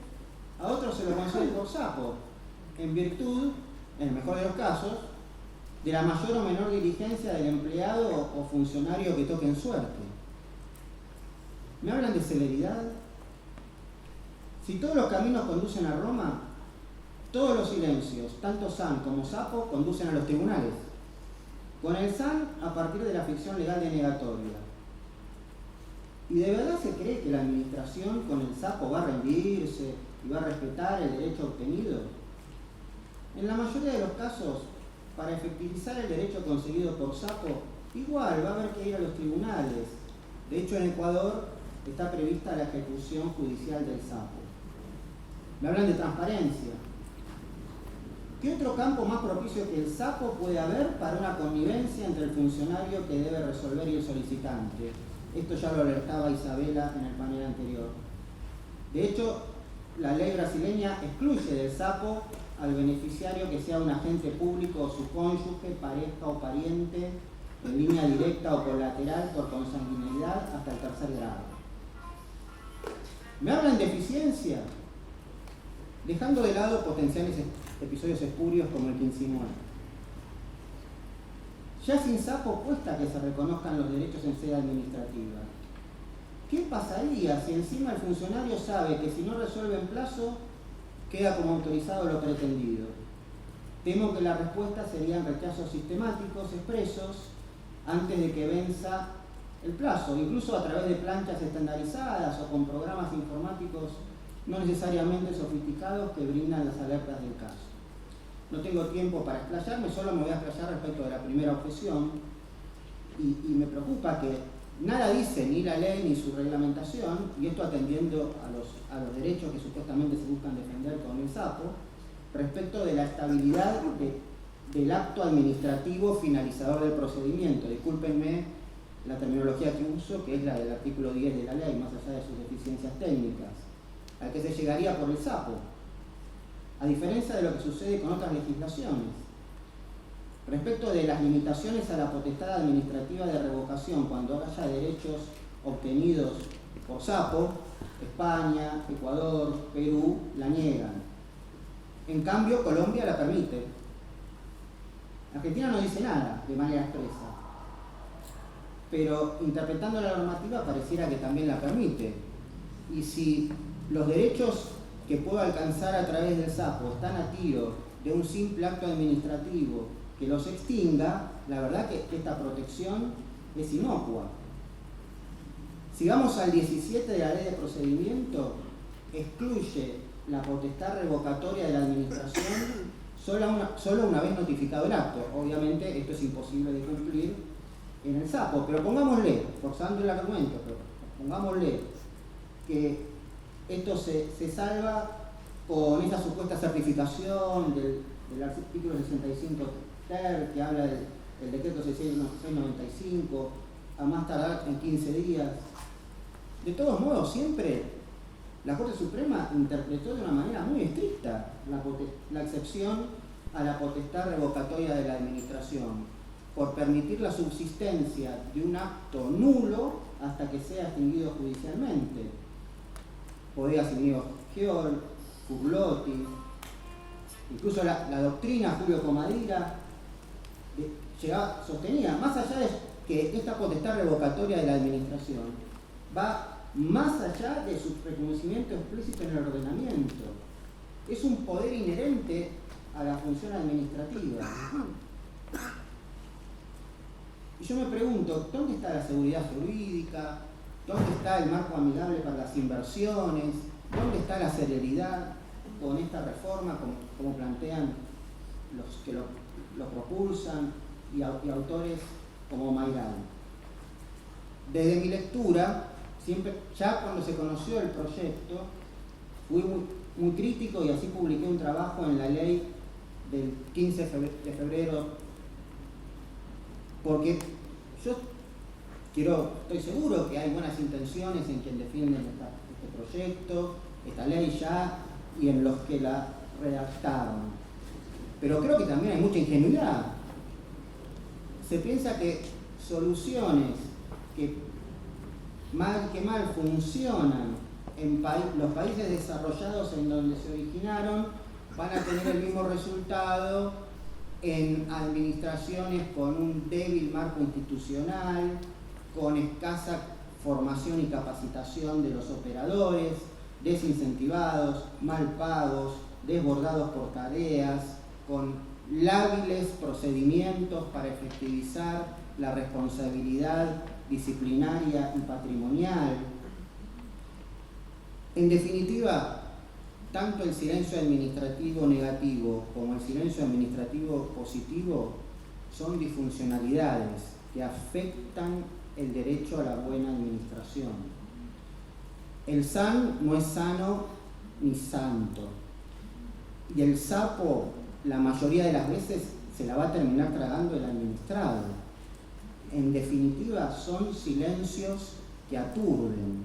a otro se lo concede por SAPO, en virtud, en el mejor de los casos, de la mayor o menor diligencia del empleado o funcionario que toque en suerte. ¿Me hablan de celeridad? Si todos los caminos conducen a Roma, todos los silencios, tanto SAN como SAPO, conducen a los tribunales. Con el SAN a partir de la ficción legal denegatoria. ¿Y de verdad se cree que la administración con el SAPO va a rendirse y va a respetar el derecho obtenido? En la mayoría de los casos, para efectivizar el derecho conseguido por SAPO, igual va a haber que ir a los tribunales. De hecho, en Ecuador está prevista la ejecución judicial del SAPO. Me hablan de transparencia. ¿Qué otro campo más propicio que el SAPO puede haber para una connivencia entre el funcionario que debe resolver y el solicitante? Esto ya lo alertaba Isabela en el panel anterior. De hecho, la ley brasileña excluye del SAPO al beneficiario que sea un agente público o su cónyuge, pareja o pariente, en línea directa o colateral por consanguinidad hasta el tercer grado. ¿Me hablan de eficiencia? Dejando de lado potenciales episodios espurios como el que insinué. Ya sin SAPO cuesta que se reconozcan los derechos en sede administrativa. ¿Qué pasaría si encima el funcionario sabe que si no resuelve en plazo, queda como autorizado lo pretendido? Temo que la respuesta serían rechazos sistemáticos expresos antes de que venza el plazo, incluso a través de planchas estandarizadas o con programas informáticos no necesariamente sofisticados que brindan las alertas del caso. No tengo tiempo para explayarme, solo me voy a explayar respecto de la primera objeción y me preocupa que nada dice ni la ley ni su reglamentación, y esto atendiendo a los derechos que supuestamente se buscan defender con el SAPO, respecto de la estabilidad del acto administrativo finalizador del procedimiento. Discúlpenme la terminología que uso, que es la del artículo 10 de la ley, más allá de sus deficiencias técnicas, al que se llegaría por el SAPO, a diferencia de lo que sucede con otras legislaciones. Respecto de las limitaciones a la potestad administrativa de revocación cuando haya derechos obtenidos por SAPO, España, Ecuador, Perú la niegan. En cambio, Colombia la permite. Argentina no dice nada de manera expresa, pero interpretando la normativa pareciera que también la permite. Y si los derechos que puedo alcanzar a través del SAPO están a tiro de un simple acto administrativo que los extinga, la verdad que esta protección es inocua. Si vamos al 17 de la ley de procedimiento, excluye la potestad revocatoria de la administración solo una vez notificado el acto. Obviamente esto es imposible de cumplir en el sapo, pero pongámosle, forzando el argumento, pero pongámosle que esto se salva con esa supuesta certificación del artículo 65 ter, que habla del decreto 695, a más tardar en 15 días. De todos modos, siempre la Corte Suprema interpretó de una manera muy estricta la excepción a la potestad revocatoria de la administración, por permitir la subsistencia de un acto nulo hasta que sea extinguido judicialmente. Podía ser Giol, Furlotti, incluso la doctrina Julio Comadira sostenía, más allá de que esta potestad revocatoria de la administración va más allá de su reconocimiento explícito en el ordenamiento. Es un poder inherente a la función administrativa. Y yo me pregunto, ¿dónde está la seguridad jurídica? ¿Dónde está el marco amigable para las inversiones? ¿Dónde está la celeridad con esta reforma, como plantean los que lo propulsan y autores como Mairán? Desde mi lectura, siempre, ya cuando se conoció el proyecto, fui muy crítico y así publiqué un trabajo en la ley del 15 de febrero, porque yo estoy seguro que hay buenas intenciones en quien defienden este proyecto, esta ley ya, y en los que la redactaron. Pero creo que también hay mucha ingenuidad. Se piensa que soluciones que mal funcionan en los países desarrollados en donde se originaron van a tener el mismo resultado en administraciones con un débil marco institucional, con escasa formación y capacitación de los operadores, desincentivados, mal pagos, desbordados por tareas, con lábiles procedimientos para efectivizar la responsabilidad disciplinaria y patrimonial. En definitiva, tanto el silencio administrativo negativo como el silencio administrativo positivo son disfuncionalidades que afectan el derecho a la buena administración. El san no es sano ni santo, y el sapo la mayoría de las veces se la va a terminar tragando el administrado. En definitiva, son silencios que aturden,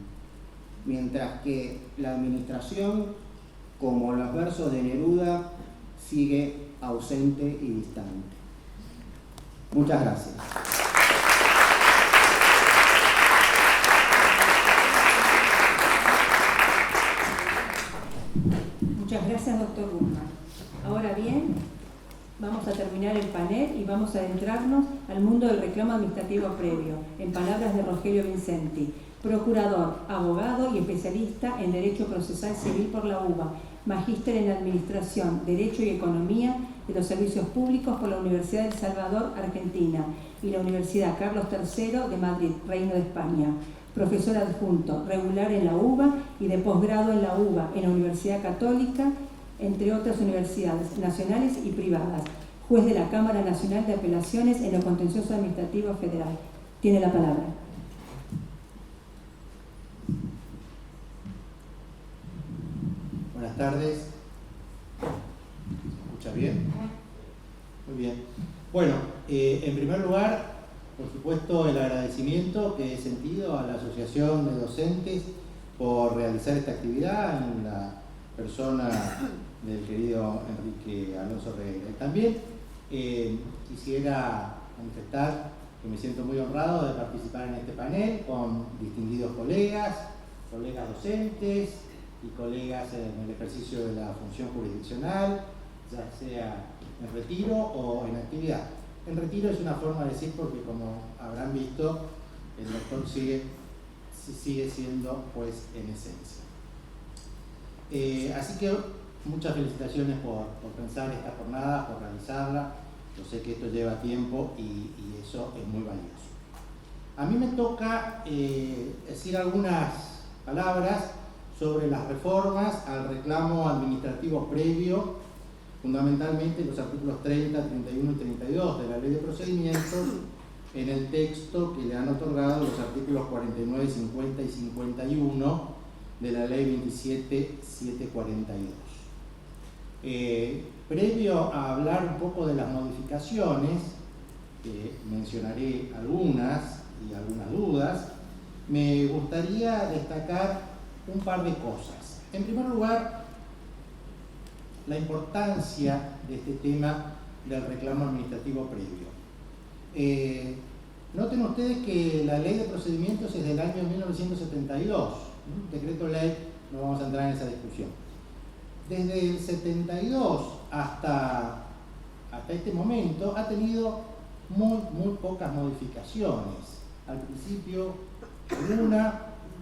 mientras que la administración, como los versos de Neruda, sigue ausente y distante. Muchas gracias. Muchas gracias, doctor Guzmán. Ahora bien, vamos a terminar el panel y vamos a adentrarnos al mundo del reclamo administrativo previo, en palabras de Rogelio Vincenti, procurador, abogado y especialista en Derecho Procesal Civil por la UBA, magíster en Administración, Derecho y Economía de los Servicios Públicos por la Universidad del Salvador, Argentina, y la Universidad Carlos III de Madrid, Reino de España. Profesor adjunto regular en la UBA y de posgrado en la UBA, en la Universidad Católica, entre otras universidades nacionales y privadas. Juez de la Cámara Nacional de Apelaciones en lo Contencioso Administrativo Federal. Tiene la palabra. Buenas tardes. ¿Se escucha bien? Muy bien. Bueno, en primer lugar, por supuesto, el agradecimiento que he sentido a la Asociación de Docentes por realizar esta actividad en la persona del querido Enrique Alonso Reguera. También quisiera manifestar que me siento muy honrado de participar en este panel con distinguidos colegas docentes y colegas en el ejercicio de la función jurisdiccional, ya sea en retiro o en actividad. En retiro es una forma de decir porque, como habrán visto, el doctor sigue siendo juez en esencia. Así que muchas felicitaciones por pensar esta jornada, por realizarla. Yo sé que esto lleva tiempo y eso es muy valioso. A mí me toca decir algunas palabras sobre las reformas al reclamo administrativo previo, fundamentalmente los artículos 30, 31 y 32 de la Ley de Procedimientos, en el texto que le han otorgado los artículos 49, 50 y 51 de la Ley 27742. Previo a hablar un poco de las modificaciones, mencionaré algunas y algunas dudas, me gustaría destacar un par de cosas. En primer lugar, la importancia de este tema del reclamo administrativo previo. Noten ustedes que la Ley de Procedimientos es del año 1972, decreto ley, no vamos a entrar en esa discusión. Desde el 72 hasta este momento ha tenido muy pocas modificaciones. Al principio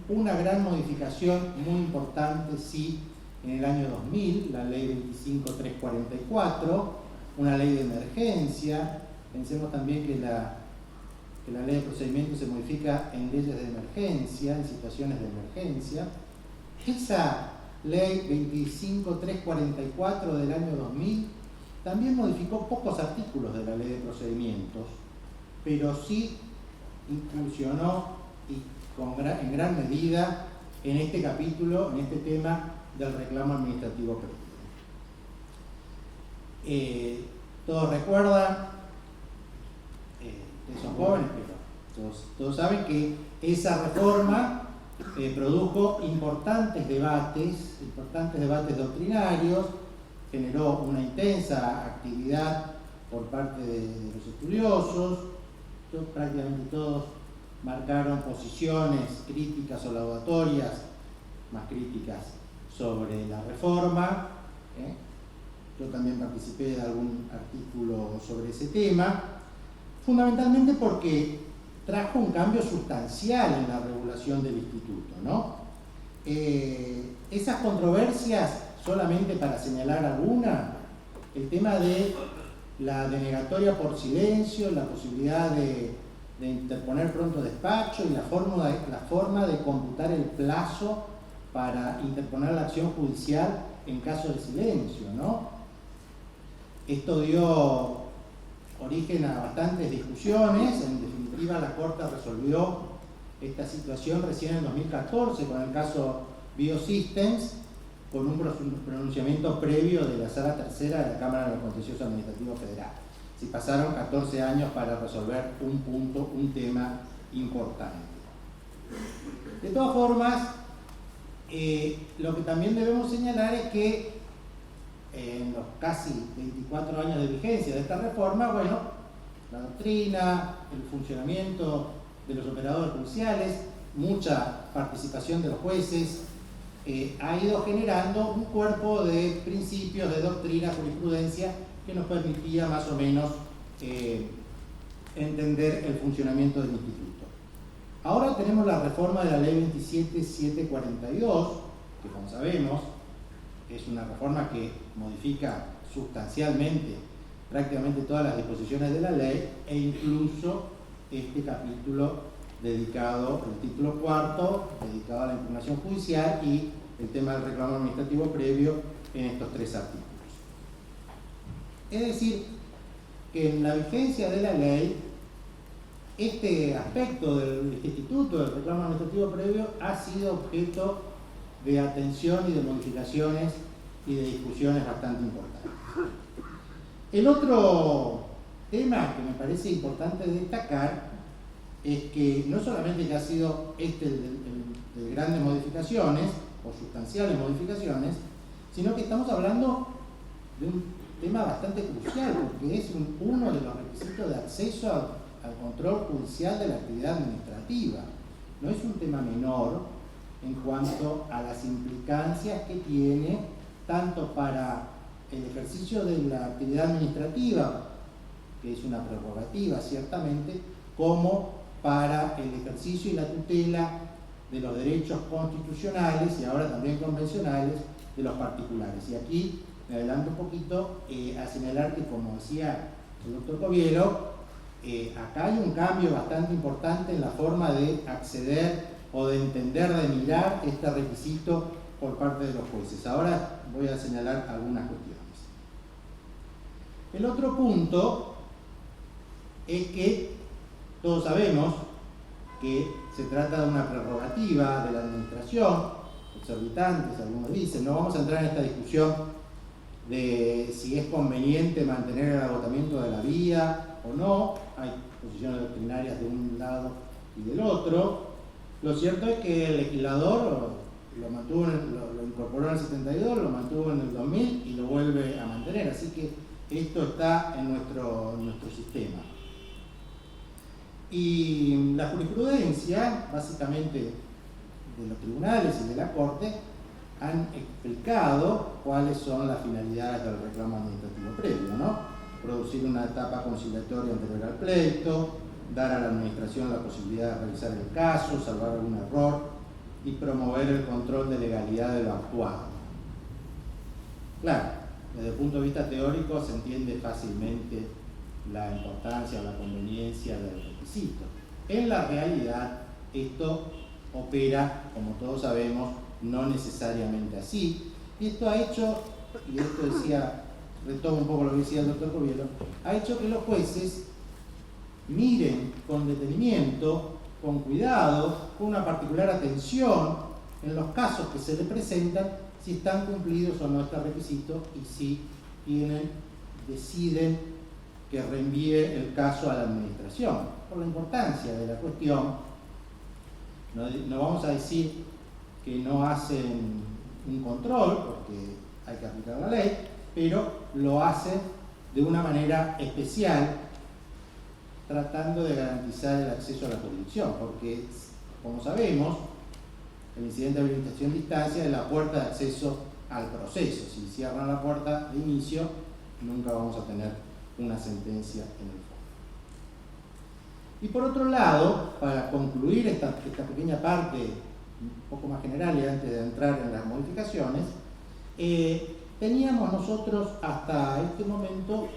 una gran modificación muy importante, sí, en el año 2000, la ley 25344, una ley de emergencia. Pensemos también que la ley de procedimientos se modifica en leyes de emergencia, en situaciones de emergencia. Esa ley 25344 del año 2000 también modificó pocos artículos de la ley de procedimientos, pero sí incursionó en gran medida en este capítulo, en este tema del reclamo administrativo previo. Todos recuerdan, ustedes son jóvenes, pero todos saben que esa reforma produjo importantes debates doctrinarios, generó una intensa actividad por parte de los estudiosos. Prácticamente todos marcaron posiciones críticas o laudatorias, más críticas, sobre la reforma. Yo también participé de algún artículo sobre ese tema, fundamentalmente porque trajo un cambio sustancial en la regulación del instituto, ¿no? Esas controversias, solamente para señalar alguna, el tema de la denegatoria por silencio, la posibilidad de interponer pronto despacho y la forma de computar el plazo para interponer la acción judicial en caso de silencio, ¿no? Esto dio origen a bastantes discusiones. En definitiva, la Corte resolvió esta situación recién en 2014 con el caso Biosystems, con un pronunciamiento previo de la Sala Tercera de la Cámara de los Contenciosos Administrativos Federal. Si pasaron 14 años para resolver un tema importante. De todas formas, lo que también debemos señalar es que en los casi 24 años de vigencia de esta reforma, bueno, la doctrina, el funcionamiento de los operadores judiciales, mucha participación de los jueces, ha ido generando un cuerpo de principios, de doctrina, jurisprudencia, que nos permitía más o menos entender el funcionamiento del instituto. Ahora tenemos la reforma de la ley 27742, que como sabemos es una reforma que modifica sustancialmente prácticamente todas las disposiciones de la ley, e incluso este capítulo dedicado, el título cuarto, dedicado a la impugnación judicial, y el tema del reclamo administrativo previo en estos 3 artículos. Es decir, que en la vigencia de la ley, este aspecto del instituto del reclamo administrativo previo ha sido objeto de atención y de modificaciones y de discusiones bastante importantes. El otro tema que me parece importante destacar es que no solamente que ha sido de grandes modificaciones o sustanciales modificaciones, sino que estamos hablando de un tema bastante crucial, porque es uno de los requisitos de acceso al control judicial de la actividad administrativa. No es un tema menor en cuanto a las implicancias que tiene tanto para el ejercicio de la actividad administrativa, que es una prerrogativa ciertamente, como para el ejercicio y la tutela de los derechos constitucionales y ahora también convencionales de los particulares. Y aquí me adelanto un poquito a señalar que, como decía el doctor Covielo, acá hay un cambio bastante importante en la forma de acceder o de entender, de mirar este requisito por parte de los jueces. Ahora voy a señalar algunas cuestiones. El otro punto es que Todos sabemos que se trata de una prerrogativa de la administración, exorbitantes, algunos dicen. No vamos a entrar en esta discusión de si es conveniente mantener el agotamiento de la vía o no. Hay posiciones doctrinarias de un lado y del otro. Lo cierto es que el legislador lo incorporó en el 72, lo mantuvo en el 2000 y lo vuelve a mantener. Así que esto está en nuestro sistema. Y la jurisprudencia, básicamente de los tribunales y de la Corte, han explicado cuáles son las finalidades del reclamo administrativo previo, ¿no? Producir una etapa conciliatoria anterior al pleito, dar a la administración la posibilidad de revisar el caso, salvar algún error y promover el control de legalidad de lo actuado. Claro, desde el punto de vista teórico se entiende fácilmente la importancia o la conveniencia del requisito. En la realidad, esto opera, como todos sabemos, no necesariamente así. Y esto ha hecho, y esto decía, retomo un poco lo que decía el doctor Covielo, ha hecho que los jueces miren con detenimiento, con cuidado, con una particular atención en los casos que se le presentan, si están cumplidos o no este requisito y si deciden que reenvíe el caso a la administración. Por la importancia de la cuestión, no vamos a decir que no hacen un control, porque hay que aplicar la ley, pero lo hacen de una manera especial, tratando de garantizar el acceso a la jurisdicción, porque, como sabemos, el incidente de habilitación de instancia es la puerta de acceso al proceso. Si cierran la puerta de inicio, nunca vamos a tener una sentencia en el fondo. Y por otro lado, para concluir esta pequeña parte un poco más general y antes de entrar en las modificaciones, teníamos nosotros hasta este momento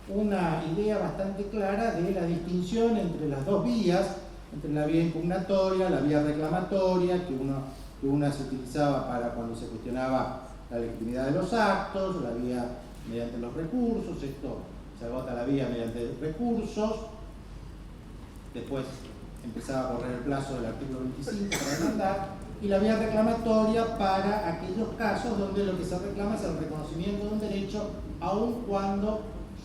una idea bastante clara de la distinción entre las dos vías, entre la vía impugnatoria, la vía reclamatoria, que una se utilizaba para cuando se cuestionaba la legitimidad de los actos, la vía mediante los recursos, esto se agota la vía mediante recursos, después empezaba a correr el plazo del artículo 25 para demandar, y la vía reclamatoria para aquellos casos donde lo que se reclama es el reconocimiento de un derecho, aun cuando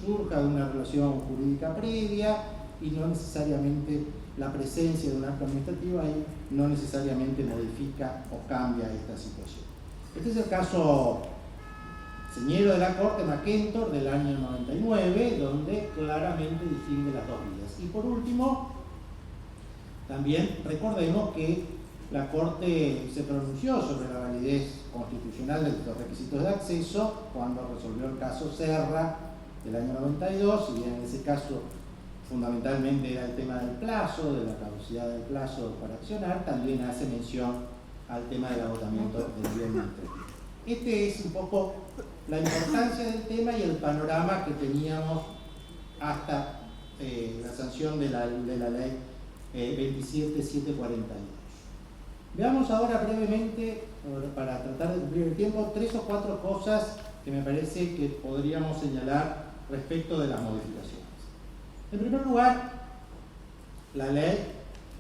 surja de una relación jurídica previa y no necesariamente la presencia de un acto administrativo ahí no necesariamente modifica o cambia esta situación. Este es el caso señero de la Corte, McKentor, del año 99, donde claramente distingue las dos vías. Y por último, también recordemos que la Corte se pronunció sobre la validez constitucional de los requisitos de acceso cuando resolvió el caso Serra del año 92, y en ese caso fundamentalmente era el tema del plazo, de la caducidad del plazo para accionar, también hace mención al tema del agotamiento del bien administrativo. Este es un poco la importancia del tema y el panorama que teníamos hasta la sanción de la ley 27742. Veamos ahora brevemente, para tratar de cumplir el tiempo, 3 o 4 cosas que me parece que podríamos señalar respecto de las modificaciones. En primer lugar, la ley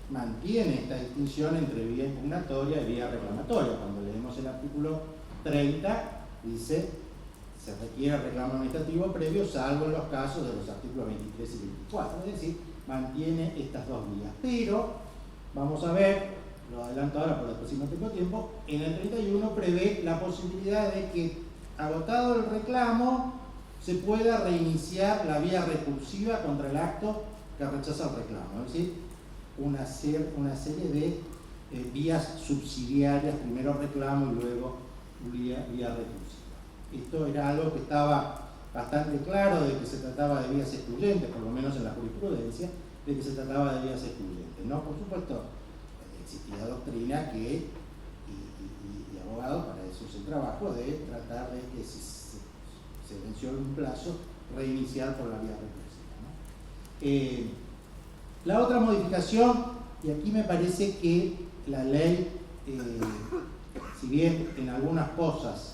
mantiene esta distinción entre vía impugnatoria y vía reclamatoria. Cuando leemos el artículo 30, dice se requiere reclamo administrativo previo, salvo en los casos de los artículos 23 y 24. Es decir, mantiene estas dos vías. Pero, vamos a ver, lo adelanto ahora por después si no tengo tiempo, en el 31 prevé la posibilidad de que, agotado el reclamo, se pueda reiniciar la vía recursiva contra el acto que rechaza el reclamo. Es decir, una serie de vías subsidiarias, primero reclamo y luego vía recursiva. Esto era algo que estaba bastante claro de que se trataba de vías excluyentes, por lo menos en la jurisprudencia, de que se trataba de vías excluyentes. No, por supuesto, existía doctrina que, y abogados, para eso es el trabajo, de tratar de que si se venció un plazo, reiniciar por la vía recursiva, ¿no? La otra modificación, y aquí me parece que la ley, si bien en algunas cosas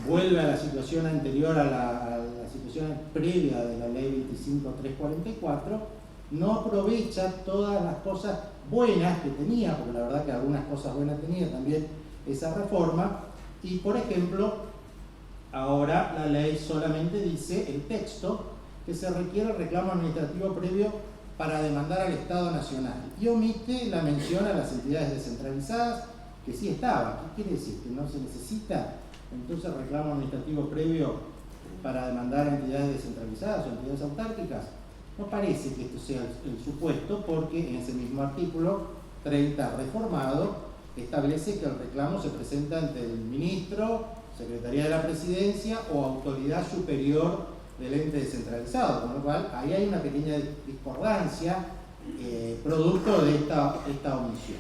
vuelve a la situación anterior, a la situación previa de la ley 25344, no aprovecha todas las cosas buenas que tenía, porque la verdad que algunas cosas buenas tenía también esa reforma, y por ejemplo, ahora la ley solamente dice, el texto, que se requiere el reclamo administrativo previo para demandar al Estado Nacional, y omite la mención a las entidades descentralizadas, que sí estaba. ¿Qué quiere decir? ¿Que no se necesita entonces reclamo administrativo previo para demandar a entidades descentralizadas o entidades autárquicas? No parece que esto sea el supuesto, porque en ese mismo artículo 30 reformado establece que el reclamo se presenta ante el ministro, Secretaría de la Presidencia o autoridad superior del ente descentralizado, con lo cual ahí hay una pequeña discordancia producto de esta omisión.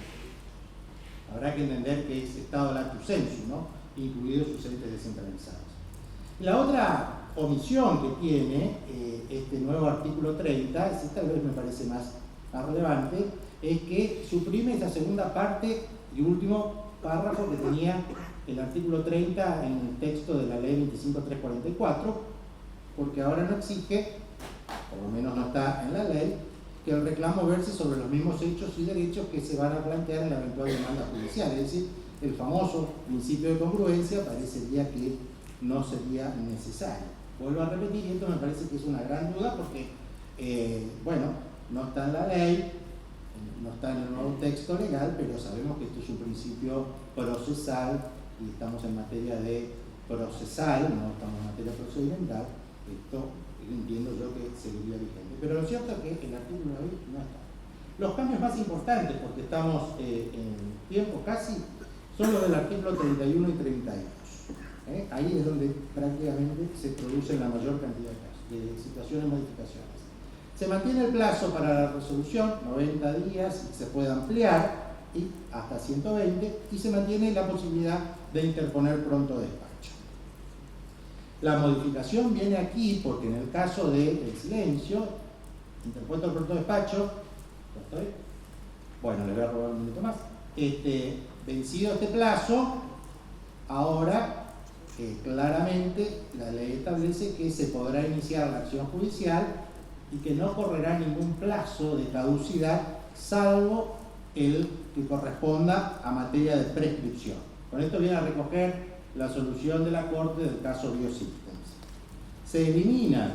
Habrá que entender que es estado lactu sensu, ¿no?, incluidos sus entes descentralizados. La otra omisión que tiene este nuevo artículo 30, esta vez me parece más relevante, es que suprime esa segunda parte y último párrafo que tenía el artículo 30 en el texto de la ley 25344, porque ahora no exige, por lo menos no está en la ley, que el reclamo verse sobre los mismos hechos y derechos que se van a plantear en la eventual demanda judicial. Es decir, el famoso principio de congruencia parecería que no sería necesario. Vuelvo a repetir, y esto me parece que es una gran duda porque, bueno, no está en la ley, no está en el nuevo texto legal, pero sabemos que esto es un principio procesal y estamos en materia de procesal, no estamos en materia procedimental. Esto entiendo yo que seguiría vigente. Pero lo cierto es que el artículo de hoy no está. Los cambios más importantes, porque estamos en tiempo casi, son los del artículo 31 y 32. Ahí es donde prácticamente se producen la mayor cantidad de situaciones y modificaciones. Se mantiene el plazo para la resolución, 90 días, se puede ampliar y hasta 120, y se mantiene la posibilidad de interponer pronto despacho. La modificación viene aquí porque en el caso del silencio, interpuesto el pronto despacho, ¿lo estoy? Bueno, le voy a robar un minuto más. Vencido este plazo, ahora claramente la ley establece que se podrá iniciar la acción judicial y que no correrá ningún plazo de caducidad salvo el que corresponda a materia de prescripción. Con esto viene a recoger la solución de la Corte del caso Biosystems. Se eliminan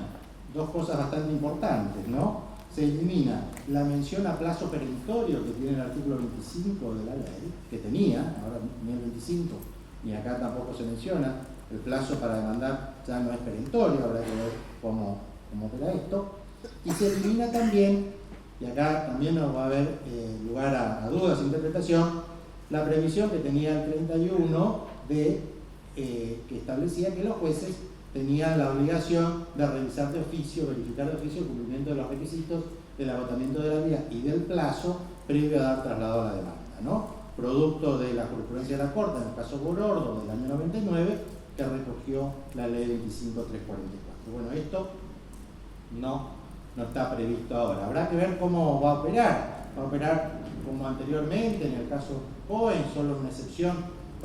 dos cosas bastante importantes, ¿no? Se elimina la mención a plazo perentorio que tiene el artículo 25 de la ley, que tenía, ahora ni el 25, ni acá tampoco se menciona, el plazo para demandar ya no es perentorio, habrá que ver cómo opera esto. Y se elimina también, y acá también no va a haber lugar a dudas e interpretación, la previsión que tenía el 31 que establecía que los jueces tenían la obligación de revisar de oficio, verificar de oficio el cumplimiento de los requisitos del agotamiento de la vía y del plazo previo a dar traslado a la demanda, ¿no? Producto de la jurisprudencia de la Corte, en el caso Borordo del año 99, que recogió la ley 25344. Bueno, esto no está previsto ahora. Habrá que ver cómo va a operar. Va a operar como anteriormente, en el caso Cohen, solo una excepción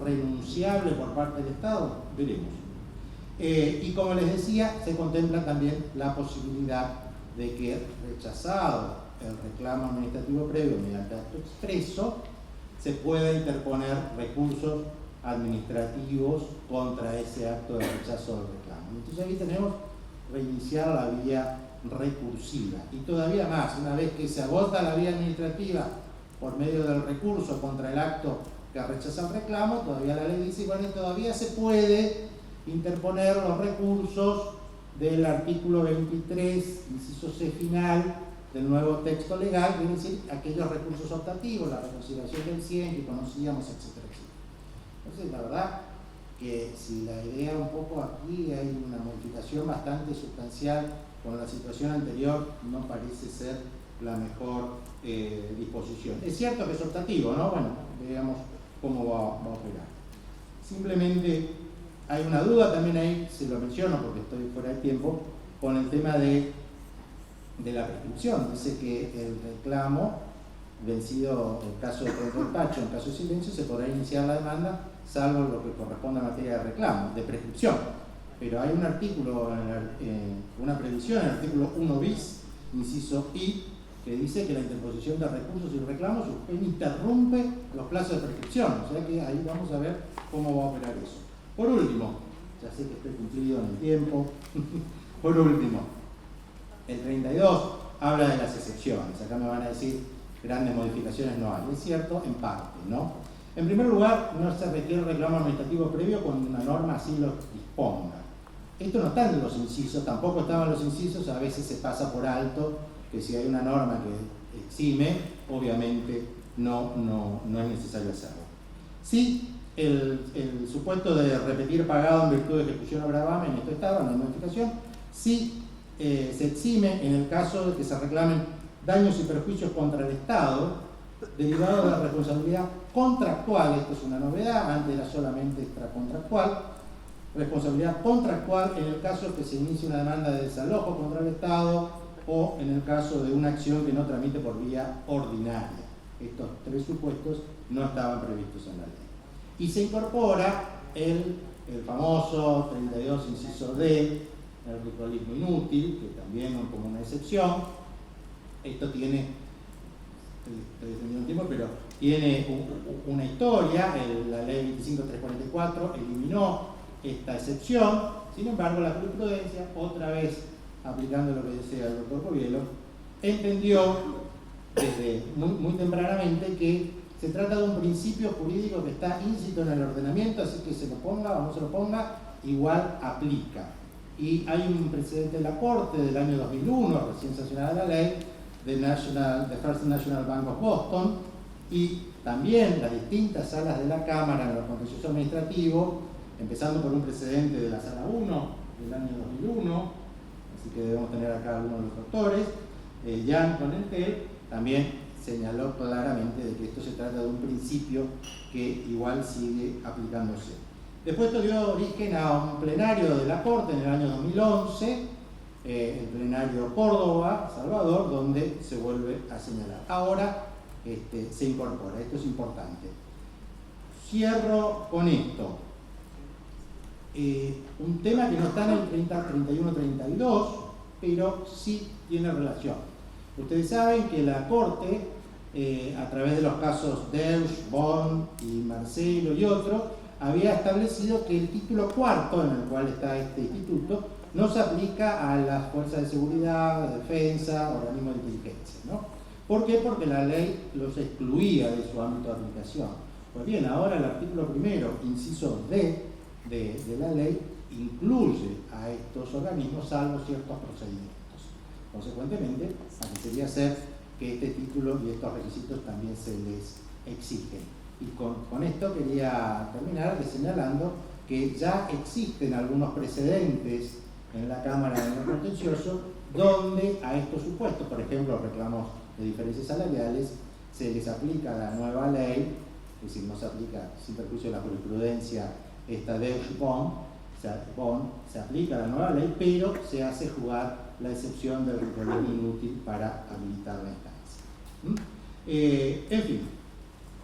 renunciable por parte del Estado. Veremos. Y como les decía, se contempla también la posibilidad de que, rechazado el reclamo administrativo previo mediante acto expreso, se pueda interponer recursos administrativos contra ese acto de rechazo del reclamo. Entonces ahí tenemos reiniciar la vía recursiva. Y todavía más, una vez que se agota la vía administrativa por medio del recurso contra el acto que rechaza el reclamo, todavía la ley dice, bueno, todavía se puede interponer los recursos del artículo 23, inciso C final, del nuevo texto legal, es decir, aquellos recursos optativos, la reconsideración del 100 que conocíamos, etcétera, etcétera. Entonces, la verdad que si la idea un poco aquí hay una modificación bastante sustancial con la situación anterior, no parece ser la mejor disposición. Es cierto que es optativo, ¿no? Bueno, veamos cómo va a operar. Simplemente hay una duda también ahí, se lo menciono porque estoy fuera de tiempo, con el tema de la prescripción. Dice que el reclamo, vencido en caso de despacho, en caso de silencio, se podrá iniciar la demanda, salvo lo que corresponda a materia de reclamo, de prescripción. Pero hay un artículo, una previsión, el artículo 1 bis, inciso I, que dice que la interposición de recursos y reclamos interrumpe los plazos de prescripción. O sea que ahí vamos a ver cómo va a operar eso. Por último, ya sé que estoy cumplido en el tiempo, por último, el 32 habla de las excepciones. Acá me van a decir grandes modificaciones no hay. Es cierto, en parte, ¿no? En primer lugar, no se requiere reclamo administrativo previo cuando una norma así lo disponga. Esto no está en los incisos, tampoco estaban los incisos, a veces se pasa por alto que si hay una norma que exime, obviamente no es necesario hacerlo. Sí, el supuesto de repetir pagado en virtud de ejecución o gravamen, esto estaba en la modificación, sí se exime en el caso de que se reclamen daños y perjuicios contra el Estado derivados de la responsabilidad contractual. Esto es una novedad, antes era solamente extracontractual. Responsabilidad contractual en el caso de que se inicie una demanda de desalojo contra el Estado o en el caso de una acción que no tramite por vía ordinaria. Estos tres supuestos no estaban previstos en la ley. Y se incorpora el famoso 32 inciso D, el ritualismo inútil, que también es como una excepción. Esto tiene, estoy defendiendo un tiempo, pero tiene una historia. La ley 25344 eliminó esta excepción. Sin embargo, la jurisprudencia, otra vez aplicando lo que decía el doctor Covielo, entendió desde muy tempranamente que se trata de un principio jurídico que está íncito en el ordenamiento, así que se lo ponga o no se lo ponga, igual aplica. Y hay un precedente de la Corte del año 2001, recién sancionada la ley, de First National Bank of Boston, y también las distintas salas de la Cámara en los contenciosos administrativos, empezando por un precedente de la Sala 1 del año 2001, así que debemos tener acá algunos de los doctores, Jan Conentel también señaló claramente de que esto se trata de un principio que igual sigue aplicándose. Después esto dio origen a un plenario de la Corte en el año 2011, el plenario Córdoba, Salvador, donde se vuelve a señalar. Ahora se incorpora, esto es importante. Cierro con esto. Un tema que no está en el 31-32, pero sí tiene relación. Ustedes saben que la Corte, a través de los casos Deutsch, Bond y Marcelo y otros, había establecido que el título cuarto, en el cual está este instituto, no se aplica a las fuerzas de seguridad, de defensa, organismos de inteligencia, ¿no? ¿Por qué? Porque la ley los excluía de su ámbito de aplicación. Pues bien, ahora el artículo primero, inciso D de la ley, incluye a estos organismos salvo ciertos procedimientos. Consecuentemente, parecería ser que este título y estos requisitos también se les exigen. Y con esto quería terminar señalando que ya existen algunos precedentes en la Cámara de lo Contencioso donde a estos supuestos, por ejemplo, reclamos de diferencias salariales, se les aplica la nueva ley, es decir, no se aplica sin perjuicio de la jurisprudencia esta de Bond, se aplica la nueva ley, pero se hace jugar la excepción del ritualismo inútil para habilitar la instancia. En fin,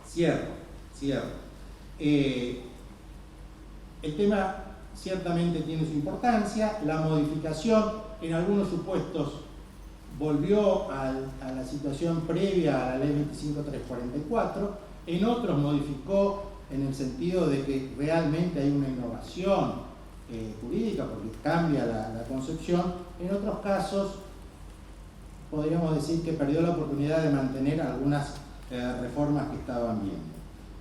cierro. El tema ciertamente tiene su importancia. La modificación en algunos supuestos volvió a la situación previa a la ley 25344, en otros modificó en el sentido de que realmente hay una innovación jurídica porque cambia la concepción. En otros casos podríamos decir que perdió la oportunidad de mantener algunas reformas que estaban viendo.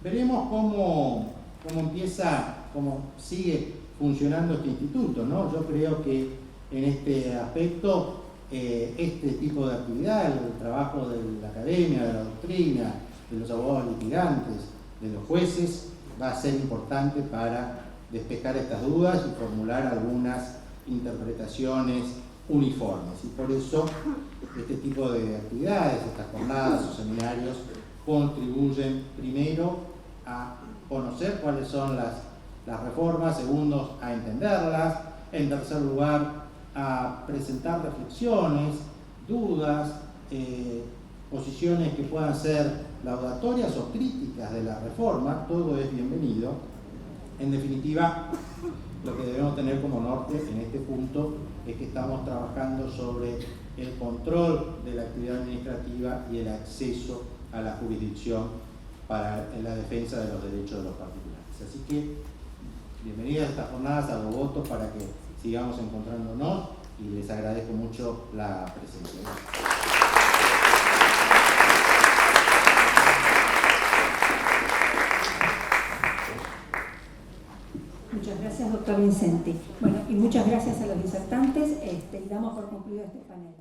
Veremos cómo sigue funcionando este instituto, ¿no? Yo creo que en este aspecto este tipo de actividad, el trabajo de la academia, de la doctrina, de los abogados litigantes, de los jueces, va a ser importante para despejar estas dudas y formular algunas interpretaciones uniformes. Y por eso este tipo de actividades, estas jornadas o seminarios, contribuyen primero a conocer cuáles son las reformas, segundo a entenderlas, en tercer lugar a presentar reflexiones, dudas, posiciones que puedan ser laudatorias o críticas de la reforma. Todo es bienvenido. En definitiva, lo que debemos tener como norte en este punto es que estamos trabajando sobre el control de la actividad administrativa y el acceso a la jurisdicción para la defensa de los derechos de los particulares. Así que, bienvenidas a estas jornadas, hago votos para que sigamos encontrándonos y les agradezco mucho la presencia. Muchas gracias, doctor Vincenti. Bueno, y muchas gracias a los disertantes y damos por concluido este panel.